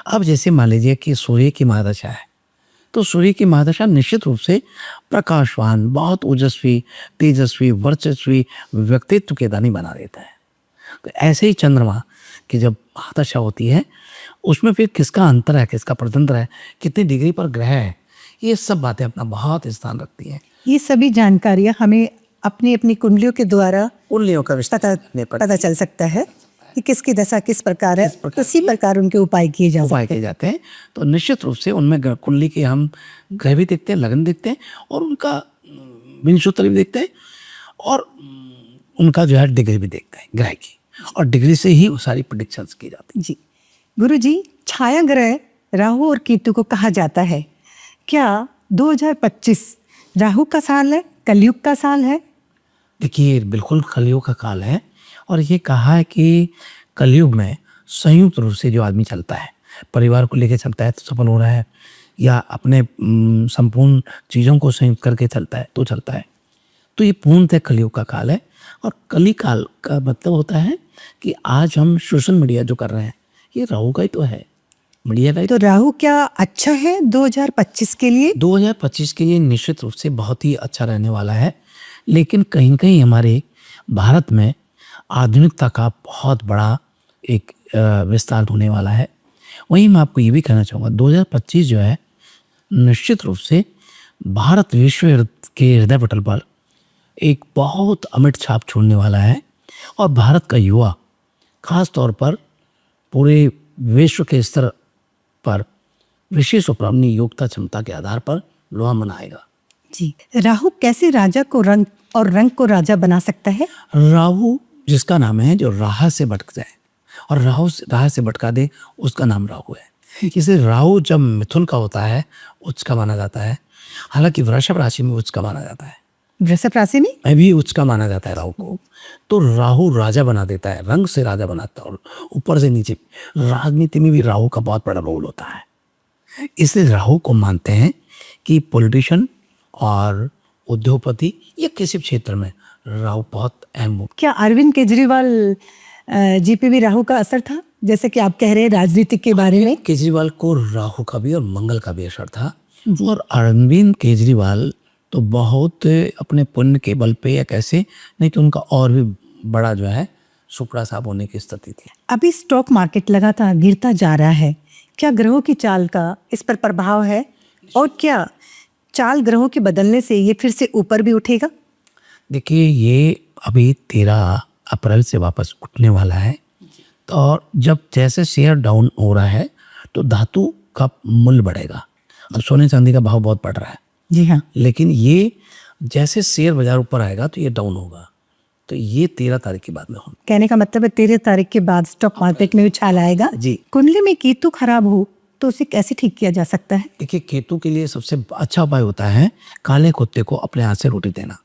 B: अब जैसे मान लीजिए कि सूर्य की महादशा है तो सूर्य की महादशा निश्चित रूप से प्रकाशवान, बहुत ओजस्वी, तेजस्वी, वर्चस्वी व्यक्तित्व के दानी बना देता है। तो ऐसे ही चंद्रमा की जब महादशा होती है उसमें फिर किसका अंतर है, किसका परतंत्र है, कितनी डिग्री पर ग्रह है, ये सब बातें अपना बहुत स्थान रखती हैं।
A: ये सभी जानकारियां हमें अपनी अपनी कुंडलियों के द्वारा
B: कुंडलियों का
A: पता चल सकता है कि किसकी दशा किस प्रकार है, उसी प्रकार उनके उपाय किए
B: जाते हैं। तो निश्चित रूप से उनमें कुंडली के हम ग्रह भी देखते हैं, लगन देखते हैं और उनका विंशोत्तर भी देखते हैं और उनका जो है डिग्री भी देखते हैं ग्रह की, और डिग्री से ही वो सारी प्रेडिक्शंस की जाती है।
A: जी गुरुजी, छाया ग्रह राहु और केतु को कहा जाता है। क्या 2025 राहु का साल है, कलयुग का साल है?
B: देखिए, बिल्कुल कलयुग का काल है और ये कहा है कि कलयुग में संयुक्त रूप से जो आदमी चलता है, परिवार को लेकर चलता है तो सफल हो रहा है, या अपने संपूर्ण चीज़ों को संयुक्त करके चलता है तो चलता है। तो ये पूर्णतः कलयुग का काल है। और कली काल का मतलब होता है कि आज हम सोशल मीडिया जो कर रहे हैं ये राहु का ही तो है, मीडिया का ही।
A: तो राहु क्या अच्छा है 2025 के लिए?
B: 2025 के लिए निश्चित रूप से बहुत ही अच्छा रहने वाला है, लेकिन कहीं कहीं हमारे भारत में आधुनिकता का बहुत बड़ा एक विस्तार होने वाला है। वहीं मैं आपको ये भी कहना चाहूँगा 2025 जो है निश्चित रूप से भारत विश्व के हृदय पटल पर एक बहुत अमिट छाप छोड़ने वाला है। और भारत का युवा खास तौर पर पूरे विश्व के स्तर पर विशेष और अपनी योग्यता क्षमता के आधार पर लोहा मनाएगा।
A: जी, राहु कैसे राजा को रंग और रंग को राजा बना सकता है?
B: राहु जिसका नाम है जो राह से भटक जाए और राह से भटका दे उसका नाम राहु है। जैसे राहु जब मिथुन का होता है उच्च का माना जाता है, हालांकि वृषभ राशि में उच्च का माना जाता है,
A: वृषभ राशि में
B: भी उच्च का माना जाता है राहु को। तो राहु राजा बना देता है, रंग से राजा बनाता है और ऊपर से नीचे। राजनीति में भी राहु का बहुत बड़ा रोल होता है, इसलिए राहु को मानते हैं कि पॉलिटिशियन और उद्योगपति या किसी क्षेत्र में राहु बहुत अहम।
A: क्या अरविंद केजरीवाल जी पे भी राहु का असर था, जैसे कि आप कह रहे हैं राजनीतिक के बारे में?
B: केजरीवाल को राहु का भी और मंगल का भी असर था। और अरविंद केजरीवाल तो बहुत अपने पुण्य के बल पे या कैसे नहीं तो उनका और भी बड़ा जो है सुपड़ा साहब होने की स्थिति थी।
A: अभी स्टॉक मार्केट लगातार गिरता जा रहा है, क्या ग्रहों की चाल का इस पर प्रभाव है? और क्या चाल ग्रहों के बदलने से ये फिर से ऊपर भी उठेगा?
B: देखिए ये अभी 13 अप्रैल से वापस उठने वाला है। तो और जब जैसे शेयर डाउन हो रहा है तो धातु का मूल्य बढ़ेगा। अब सोने चांदी का भाव बहुत बढ़ रहा है,
A: जी हाँ,
B: लेकिन ये जैसे शेयर बाजार ऊपर आएगा तो ये डाउन होगा। तो ये 13 तारीख के बाद में होगा।
A: कहने का मतलब है 13 तारीख के बाद स्टॉक मार्केट में उछाल आएगा।
B: जी।
A: कुंडली में केतु खराब हो तो उसे कैसे ठीक किया जा सकता है?
B: देखिए केतु के लिए सबसे अच्छा उपाय होता है काले कुत्ते को अपने हाथ से रोटी देना,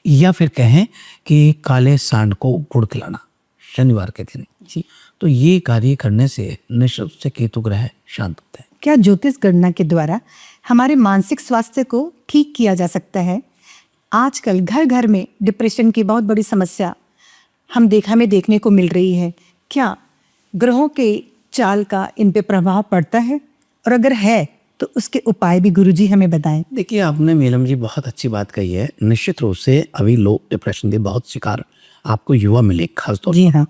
B: या फिर कहें कि काले सांड को गुड़ खिलाना शनिवार के दिन।
A: जी।
B: तो ये कार्य करने से निश्चित रूप से केतु ग्रह शांत होते हैं।
A: क्या ज्योतिष गणना के द्वारा हमारे मानसिक स्वास्थ्य को ठीक किया जा सकता है? आजकल घर घर में डिप्रेशन की बहुत बड़ी समस्या हमें देखने को मिल रही है। क्या ग्रहों के चाल का इन पे प्रभाव पड़ता है? और अगर है तो उसके उपाय भी गुरुजी हमें बताएं।
B: देखिए आपने नीलम जी बहुत अच्छी बात कही है। निश्चित रूप से अभी लोग डिप्रेशन के बहुत शिकार आपको युवा मिले खासतौर।
A: जी हाँ।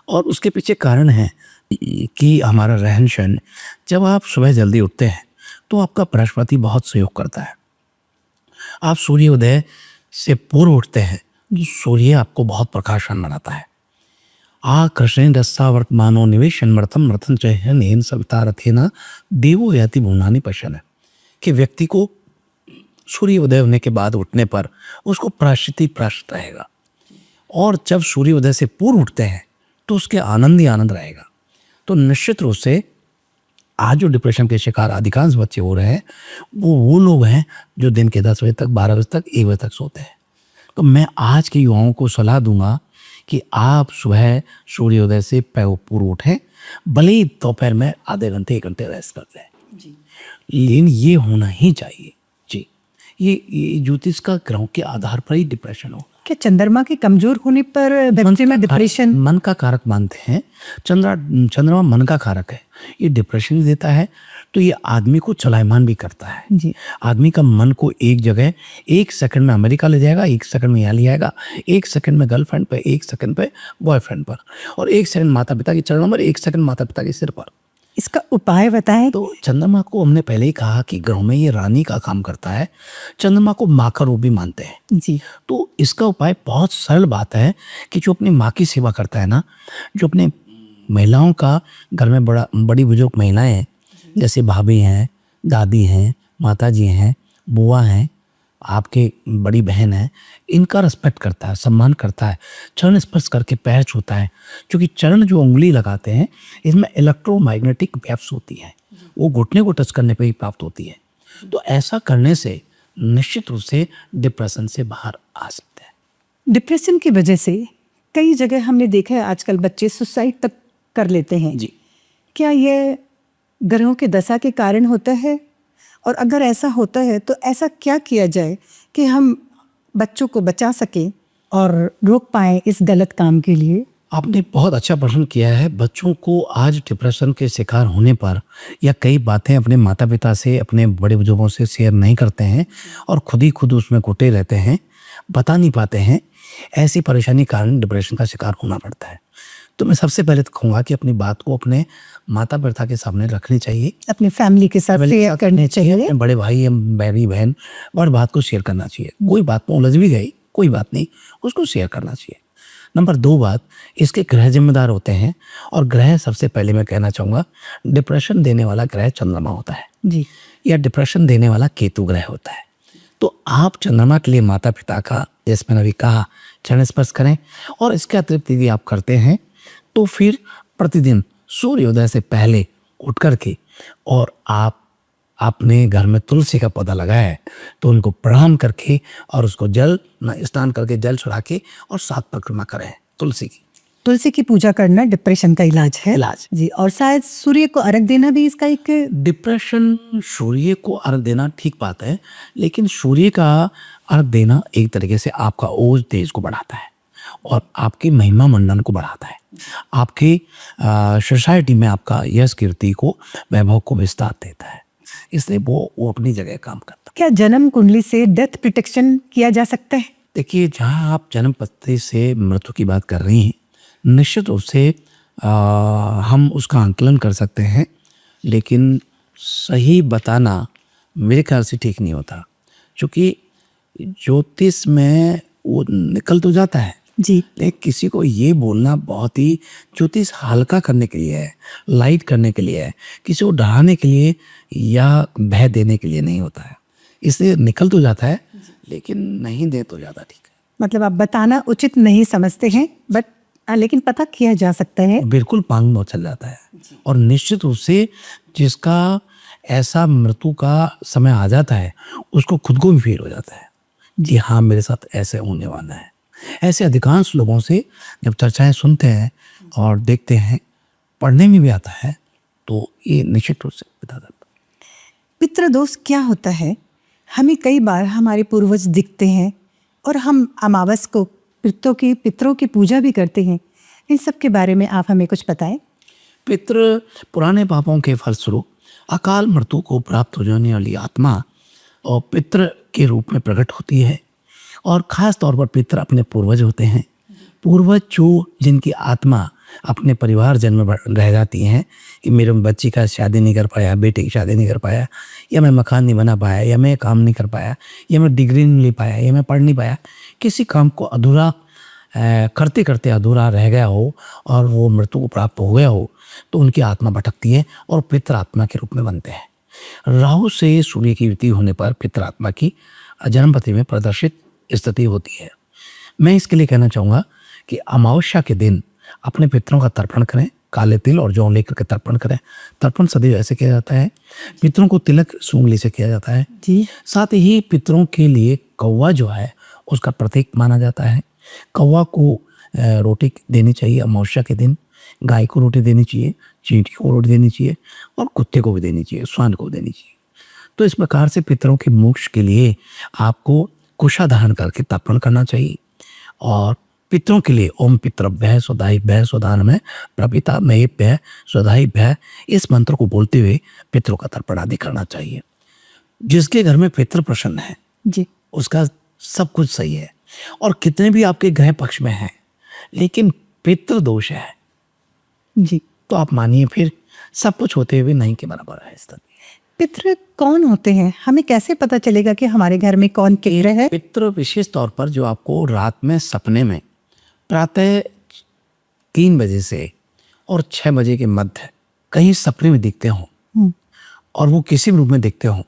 B: और उसके पीछे कारण है कि हमारा रहन सहन। जब आप सुबह जल्दी उठते हैं तो आपका बृहस्पति बहुत सहयोग करता है। आप सूर्योदय से पूर्व उठते हैं, सूर्य आपको बहुत प्रकाशवान बनाता है। कृष्ण रस्सा वर्तमानो निवेशन मर्थम मर्थन चहन सविता रथेना देवो याति भुवनानि पश्यन, कि व्यक्ति को सूर्योदय होने के बाद उठने पर उसको प्राश्चित रहेगा। और जब सूर्योदय से पूर्व उठते हैं तो उसके आनंद ही आनंद रहेगा। तो निश्चित रूप से आज जो डिप्रेशन के शिकार अधिकांश बच्चे हो रहे हैं वो लोग हैं जो दिन के 10 बजे तक, 12 बजे तक, 1 बजे तक सोते हैं। तो मैं आज के युवाओं को सलाह दूंगा कि आप सुबह सूर्योदय से पूर्व उठें, भले ही दोपहर में आधे घंटे 1 घंटे रेस्ट करते हैं, लेकिन ये होना ही चाहिए। जी, ये ज्योतिष का ग्रहों के आधार पर ही डिप्रेशन हो।
A: क्या चंद्रमा के कमजोर होने पर व्यक्ति में डिप्रेशन?
B: मन का कारक मानते हैं। चंद्रमा मन का कारक है, ये डिप्रेशन भी देता है। तो ये आदमी को चलायमान भी करता है।
A: जी।
B: आदमी का मन को एक जगह 1 सेकंड में अमेरिका ले जाएगा, 1 सेकंड में यहाँ ले आएगा, 1 सेकंड में गर्लफ्रेंड पर, 1 सेकंड पे बॉयफ्रेंड पर, और 1 सेकंड माता पिता के चरणों पर, 1 सेकंड माता पिता के सिर पर।
A: इसका उपाय बताएं।
B: तो चंद्रमा को हमने पहले ही कहा कि ग्रहों में ये रानी का काम करता है। चंद्रमा को माँ का रूप भी मानते हैं।
A: जी।
B: तो इसका उपाय बहुत सरल बात है कि जो अपनी माँ की सेवा करता है ना, जो अपने महिलाओं का घर में बड़ी बुजुर्ग महिलाएं हैं, जैसे भाभी हैं, दादी हैं, माता जी हैं, बुआ हैं, आपके बड़ी बहन है, इनका रिस्पेक्ट करता है, सम्मान करता है, चरण स्पर्श करके पैर छूता है। क्योंकि चरण जो उंगली लगाते हैं इसमें इलेक्ट्रोमैग्नेटिक वेव्स होती हैं, वो घुटने को टच करने पे ही प्राप्त होती है। तो ऐसा करने से निश्चित रूप से डिप्रेशन से बाहर आ सकते हैं।
A: डिप्रेशन की वजह से कई जगह हमने देखा है आजकल बच्चे सुसाइड तक कर लेते हैं।
B: जी।
A: क्या ये ग्रहों के दशा के कारण होता है? और अगर ऐसा होता है तो ऐसा क्या किया जाए कि हम बच्चों को बचा सके और रोक पाए इस गलत काम के लिए?
B: आपने बहुत अच्छा प्रश्न किया है। बच्चों को आज डिप्रेशन के शिकार होने पर या कई बातें अपने माता पिता से, अपने बड़े बुजुर्गों से शेयर नहीं करते हैं और खुद ही खुद उसमें घुटे रहते हैं, बता नहीं पाते हैं। ऐसी परेशानी के कारण डिप्रेशन का शिकार होना पड़ता है। तो मैं सबसे पहले तो कहूँगा कि अपनी बात को अपने माता पिता के सामने रखनी चाहिए,
A: अपनी फैमिली के साथ शेयर करने चाहिए।
B: अपने बड़े भाई या बड़ी बहन और बात को शेयर करना चाहिए। कोई बात में उलझ भी गई, कोई बात नहीं, उसको शेयर करना चाहिए। नंबर 2 बात, इसके ग्रह जिम्मेदार होते हैं और ग्रह सबसे पहले मैं कहना चाहूँगा डिप्रेशन देने वाला ग्रह चंद्रमा होता है
A: जी,
B: या डिप्रेशन देने वाला केतु ग्रह होता है। तो आप चंद्रमा के लिए माता पिता का, जैसे मैंने अभी कहा, चरण स्पर्श करें। और इसके अतिरिक्त यदि आप करते हैं तो फिर प्रतिदिन सूर्योदय से पहले उठ कर के और आप अपने घर में तुलसी का पौधा लगाया है तो उनको प्रणाम करके और उसको जल स्नान करके जल चढ़ा के और 7 परिक्रमा करें तुलसी की।
A: तुलसी की पूजा करना डिप्रेशन का इलाज है।
B: इलाज
A: जी, और शायद सूर्य को अर्घ देना भी इसका एक।
B: डिप्रेशन, सूर्य को अर्घ देना ठीक बात है, लेकिन सूर्य का अर्घ देना एक तरीके से आपका ओज तेज को बढ़ाता है और आपकी महिमा मंडन को बढ़ाता है, आपकी सोसाइटी में आपका यश कीर्ति को, वैभव को विस्तार देता है। इसलिए वो अपनी जगह काम करता है।
A: क्या जन्म कुंडली से डेथ प्रोटेक्शन किया जा सकता है?
B: देखिए, जहाँ आप जन्म पत्री से मृत्यु की बात कर रही हैं, निश्चित रूप से हम उसका आंकलन कर सकते हैं, लेकिन सही बताना मेरे ख्याल से ठीक नहीं होता, क्योंकि ज्योतिष में वो निकल तो जाता है
A: जी,
B: लेकिन किसी को ये बोलना बहुत ही, ज्योतिष हल्का करने के लिए है, लाइट करने के लिए है, किसी को डराने के लिए या भय देने के लिए नहीं होता है। इसलिए निकल तो जाता है लेकिन नहीं दे तो ज़्यादा ठीक है।
A: मतलब आप बताना उचित नहीं समझते हैं, बट लेकिन पता किया जा सकता है।
B: बिल्कुल पांग में चल जाता है और निश्चित रूप से जिसका ऐसा मृत्यु का समय आ जाता है उसको खुद को भी फील हो जाता है, जी हाँ मेरे साथ ऐसे होने वाला है। ऐसे अधिकांश लोगों से जब चर्चाएं सुनते हैं और देखते हैं, पढ़ने में भी आता है, तो ये निश्चित रूप से बता जाता है।
A: पितृदोष क्या होता है? हमें कई बार हमारे पूर्वज दिखते हैं और हम अमावस को पितरों की पूजा भी करते हैं। इन सब के बारे में आप हमें कुछ बताएं।
B: पितृ पुराने पापों के फलस्वरूप अकाल मृत्यु को प्राप्त हो जाने वाली आत्मा और पितृ के रूप में प्रकट होती है। और ख़ास तौर पर पितृ अपने पूर्वज होते हैं। पूर्वज जो जिनकी आत्मा अपने परिवार जन में रह जाती हैं कि मेरे बच्ची का शादी नहीं कर पाया, बेटे की शादी नहीं कर पाया, या मैं मकान नहीं बना पाया, या मैं काम नहीं कर पाया, या मैं डिग्री नहीं ले पाया, या मैं पढ़ नहीं पाया, किसी काम को अधूरा करते करते अधूरा रह गया हो और वो मृत्यु को प्राप्त हो गया हो, तो उनकी आत्मा भटकती है और पितृ आत्मा के रूप में बनते हैं। राहु से सूर्य की युति होने पर पितृ आत्मा की जन्मपत्री में प्रदर्शित स्थिति होती है। मैं इसके लिए कहना चाहूँगा कि अमावस्या के दिन अपने पितरों का तर्पण करें, काले तिल और जौ लेकर के तर्पण करें। तर्पण सदैव ऐसे किया जाता है, पितरों को तिलक सूंगली से किया जाता है
A: जी।
B: साथ ही पितरों के लिए कौवा जो है उसका प्रतीक माना जाता है। कौवा को रोटी देनी चाहिए अमावस्या के दिन, गाय को रोटी देनी चाहिए, चींटी को रोटी देनी चाहिए और कुत्ते को भी देनी चाहिए, श्वान को देनी चाहिए। तो इस प्रकार से पितरों के मोक्ष के लिए आपको कुशा धारण करके तर्पण करना चाहिए। और पितरों के लिए ओम पितृभ्यः स्वधायिभ्यः स्वधानमः प्रपिता महेभ्यः स्वधायिभ्यः, इस मंत्र को बोलते हुए पितरों का तर्पण आदि करना चाहिए। जिसके घर में पितृ प्रसन्न है
A: जी,
B: उसका सब कुछ सही है। और कितने भी आपके ग्रह पक्ष में हैं लेकिन पितृ दोष है
A: जी,
B: तो आप मानिए फिर सब कुछ होते हुए नहीं के बराबर है स्थिति।
A: पितृ कौन होते हैं? हमें कैसे पता चलेगा कि हमारे घर में कौन पितृ है?
B: पितृ विशेष तौर पर जो आपको रात में सपने में प्रातः 3 बजे से और 6 बजे के मध्य कहीं सपने में दिखते हों और वो किसी भी रूप में दिखते हों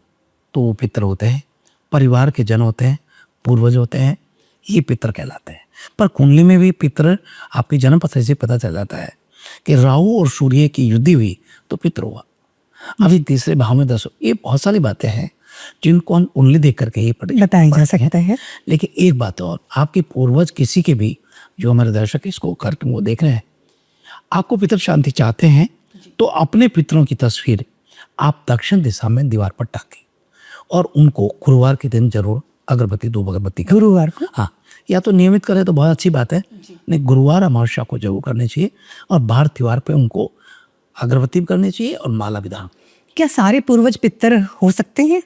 B: तो वो पितृ होते हैं, परिवार के जन होते हैं, पूर्वज होते हैं, ये पितृ कहलाते हैं। पर कुंडली में भी पितृ आपकी जन्म पत्री से पता चल जाता है कि राहु और सूर्य की युद्धि हुई तो पितृ हुआ। अभी तीसरे भाव में 10, ये बहुत सारी बातें हैं जिनको हम कुंडली देख करके ही
A: बताया जा सकता है।
B: लेकिन एक बात और, आपके पूर्वज किसी के भी, जो हमारे दर्शक इसको करके वो देख रहे हैं, आपको पितृ शांति चाहते हैं तो अपने पितरों की तस्वीर आप दक्षिण दिशा में दीवार पर टाकें और उनको गुरुवार के दिन जरूर अगरबत्ती 2 अगरबत्ती का।
A: गुरुवार को।
B: हाँ, या तो नियमित करें तो बहुत अच्छी बात है, नहीं गुरुवार अमावस्या को जरूर करनी चाहिए और बाहर त्योहार पे उनको अगरबत्ती भी करनी चाहिए और माला भी दान।
A: क्या सारे पूर्वज पितर हो सकते हैं?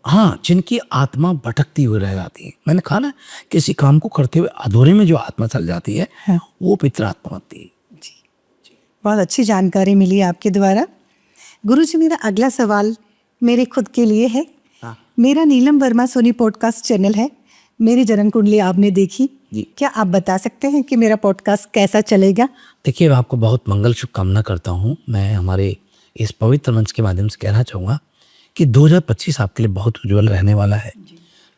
B: हाँ, जिनकी आत्मा भटकती हुई रह जाती है, मैंने कहा ना, किसी काम को करते हुए अधूरे में जो आत्मा चल जाती है,
A: हाँ।
B: वो पितर आत्मा होती है।
A: बहुत अच्छी जानकारी मिली आपके द्वारा। गुरुजी, मेरा अगला सवाल मेरे खुद के लिए है।
B: हाँ।
A: मेरा नीलम वर्मा सोनी पॉडकास्ट चैनल है। मेरी जन्म कुंडली आपने देखी,
B: जी।
A: क्या आप बता सकते हैं कि मेरा पॉडकास्ट कैसा चलेगा?
B: देखिए, मैं आपको बहुत मंगल शुभकामना करता हूँ। मैं हमारे इस पवित्र मंच के माध्यम से कहना चाहूँगा कि 2025 आपके लिए बहुत उज्जवल रहने वाला है।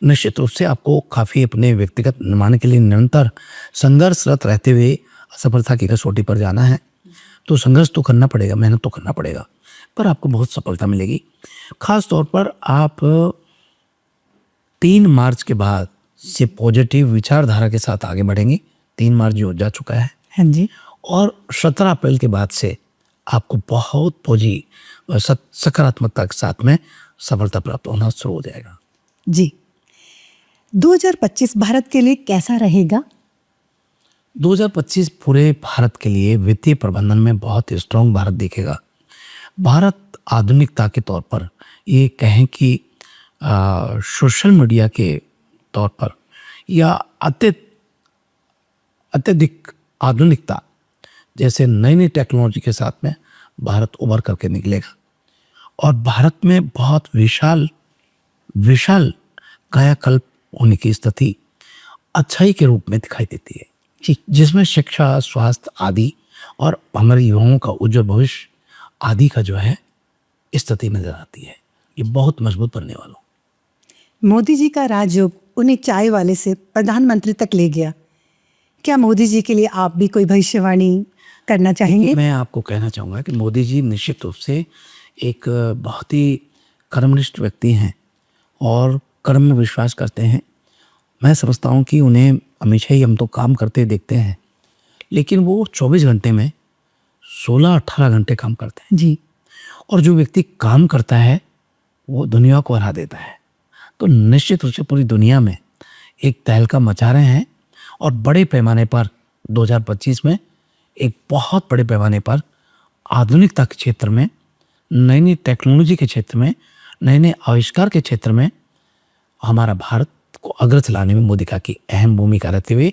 B: निश्चित रूप से आपको काफ़ी अपने व्यक्तिगत निर्माण के लिए निरंतर संघर्षरत रहते हुए असफलता की कसौटी पर जाना है। तो संघर्ष तो करना पड़ेगा, मेहनत तो करना पड़ेगा, पर आपको बहुत सफलता मिलेगी। खास तौर पर आप 3 मार्च के बाद से पॉजिटिव विचारधारा के साथ आगे बढ़ेंगे। 3 मार्च जो जा चुका है,
A: हाँ जी।
B: और 17 अप्रैल के बाद से आपको बहुत सकारात्मकता के साथ में सफलता प्राप्त होना शुरू हो जाएगा।
A: जी। 2025 भारत के लिए कैसा रहेगा?
B: 2025 पूरे भारत के लिए वित्तीय प्रबंधन में बहुत स्ट्रांग भारत दिखेगा। भारत आधुनिकता के तौर पर, ये कहें कि सोशल मीडिया के तौर पर, या अत्यधिक आधुनिकता जैसे नई नई टेक्नोलॉजी के साथ में भारत उभर करके निकलेगा। और भारत में बहुत विशाल कायाकल्प होने की स्थिति अच्छाई के रूप में दिखाई देती है, जिसमें शिक्षा, स्वास्थ्य आदि और हमारे युवाओं का उज्जवल भविष्य आदि का जो है स्थिति नजर आती है। ये बहुत मजबूत बनने वाला।
A: मोदी जी का राजयोग उन्हें चाय वाले से प्रधानमंत्री तक ले गया। क्या मोदी जी के लिए आप भी कोई भविष्यवाणी करना चाहेंगे?
B: मैं आपको कहना चाहूँगा कि मोदी जी निश्चित रूप से एक बहुत ही कर्मनिष्ठ व्यक्ति हैं और कर्म में विश्वास करते हैं। मैं समझता हूँ कि उन्हें हमेशा ही हम तो काम करते देखते हैं, लेकिन वो 24 घंटे में 16-18 घंटे काम करते हैं।
A: जी।
B: और जो व्यक्ति काम करता है वो दुनिया को हरा देता है। तो निश्चित रूप से पूरी दुनिया में एक तहलका मचा रहे हैं और बड़े पैमाने पर 2025 में एक बहुत बड़े पैमाने पर आधुनिकता के क्षेत्र में, नई नई टेक्नोलॉजी के क्षेत्र में, नए नए आविष्कार के क्षेत्र में हमारा भारत को अग्रत लाने में मोदी का की अहम भूमिका रहते हुए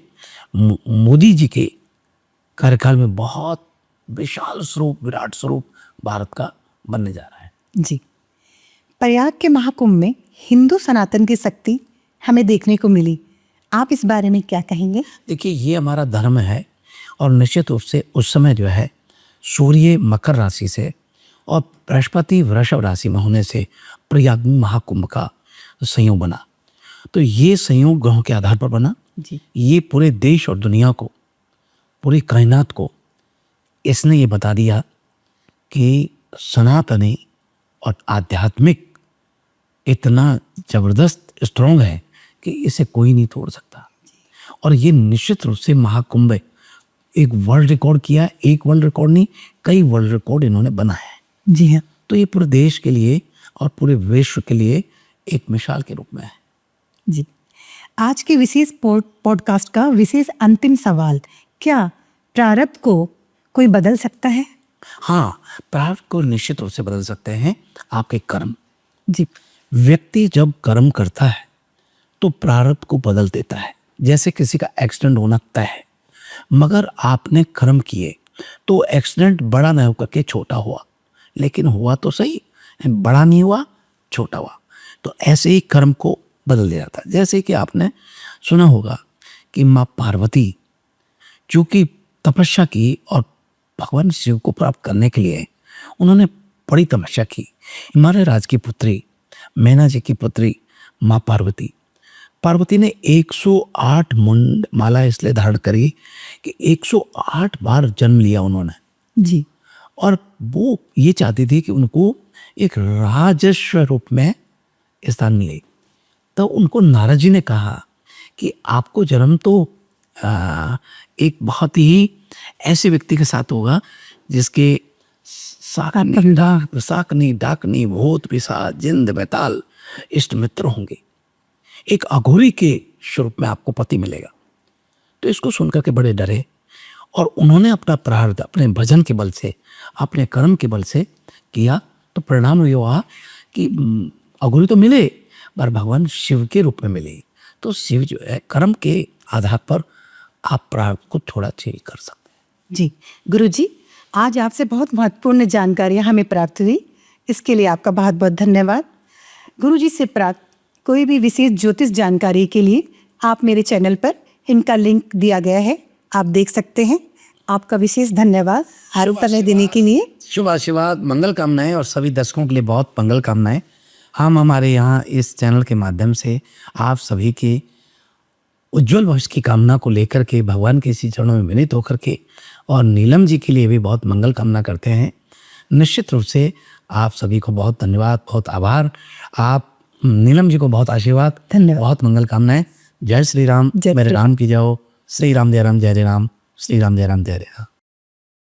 B: मोदी जी के कार्यकाल में बहुत विशाल स्वरूप, विराट स्वरूप भारत का बनने जा रहा है।
A: जी। प्रयाग के महाकुंभ में हिंदू सनातन की शक्ति हमें देखने को मिली। आप इस बारे में क्या कहेंगे?
B: देखिए, ये हमारा धर्म है और निश्चित रूप से उस समय जो है सूर्य मकर राशि से और बृहस्पति वृषभ राशि में होने से प्रयाग में महाकुंभ का संयोग बना। तो ये संयोग ग्रहों के आधार पर बना।
A: जी।
B: ये पूरे देश और दुनिया को, पूरी कायनात को इसने ये बता दिया कि सनातनी और आध्यात्मिक इतना जबरदस्त स्ट्रॉन्ग है कि इसे कोई नहीं तोड़ सकता। और ये निश्चित रूप से महाकुंभ एक वर्ल्ड रिकॉर्ड किया। एक वर्ल्ड रिकॉर्ड नहीं, कई वर्ल्ड रिकॉर्ड इन्होंने बनाए हैं।
A: जी हाँ।
B: तो ये पूरे देश के लिए और पूरे विश्व के लिए एक मिसाल के रूप में है।
A: जी। आज के विशेष पॉडकास्ट का विशेष अंतिम सवाल, क्या प्रारब्ध को कोई बदल सकता है?
B: हाँ, प्रारब्ध को निश्चित रूप से बदल सकते हैं आपके कर्म।
A: जी।
B: व्यक्ति जब कर्म करता है तो प्रारब्ध को बदल देता है। जैसे किसी का एक्सीडेंट होना तय है, मगर आपने कर्म किए तो एक्सीडेंट बड़ा न होकर के छोटा हुआ, लेकिन हुआ तो सही, बड़ा नहीं हुआ, छोटा हुआ। तो ऐसे ही कर्म को बदल दिया जाता है। जैसे कि आपने सुना होगा कि माँ पार्वती चूँकि तपस्या की और भगवान शिव को प्राप्त करने के लिए उन्होंने बड़ी तपस्या की। हिमालय राज की पुत्री, मैना जी की पुत्री माँ पार्वती ने 108 मुंड माला इसलिए धारण करी कि 108 बार जन्म लिया उन्होंने।
A: जी।
B: और वो ये चाहती थी कि उनको एक राजस्व रूप में स्थान मिले। तो उनको नारद जी ने कहा कि आपको जन्म तो एक बहुत ही ऐसे व्यक्ति के साथ होगा जिसके साकनी, डाकनी, भूत, पिशाच, जिंद, बैताल, इष्ट मित्र होंगे। एक अघोरी के स्वरूप में आपको पति मिलेगा। तो इसको सुनकर के बड़े डरे और उन्होंने अपना प्रारब्ध अपने भजन के बल से, अपने कर्म के बल से किया। तो परिणाम ये हुआ कि अघोरी तो मिले पर भगवान शिव के रूप में मिले। तो शिव जो है कर्म के आधार पर आप प्रारब्ध को थोड़ा चेंज कर सकते हैं।
A: जी गुरुजी, आज आपसे बहुत महत्वपूर्ण जानकारियाँ हमें प्राप्त हुई, इसके लिए आपका बहुत बहुत धन्यवाद। गुरुजी से प्राप्त कोई भी विशेष ज्योतिष जानकारी के लिए आप मेरे चैनल पर इनका लिंक दिया गया है, आप देख सकते हैं। आपका विशेष धन्यवाद हर उत्तर देने के लिए।
B: शुभ आशीर्वाद, मंगल कामनाएं और सभी दर्शकों के लिए बहुत मंगल कामनाएं। हम हमारे यहाँ इस चैनल के माध्यम से आप सभी के उज्जवल भविष्य की कामना को लेकर के भगवान के इसी चरणों में विनीत होकर के और नीलम जी के लिए भी बहुत मंगल कामना करते हैं। निश्चित रूप से आप सभी को बहुत धन्यवाद, बहुत आभार। आप नीलम जी को बहुत आशीर्वाद,
A: धन्यवाद,
B: बहुत मंगल कामनाएं। जय श्री राम, मेरे राम की जय हो। श्री राम जय राम जय जय राम, श्री राम जय राम जय जय राम।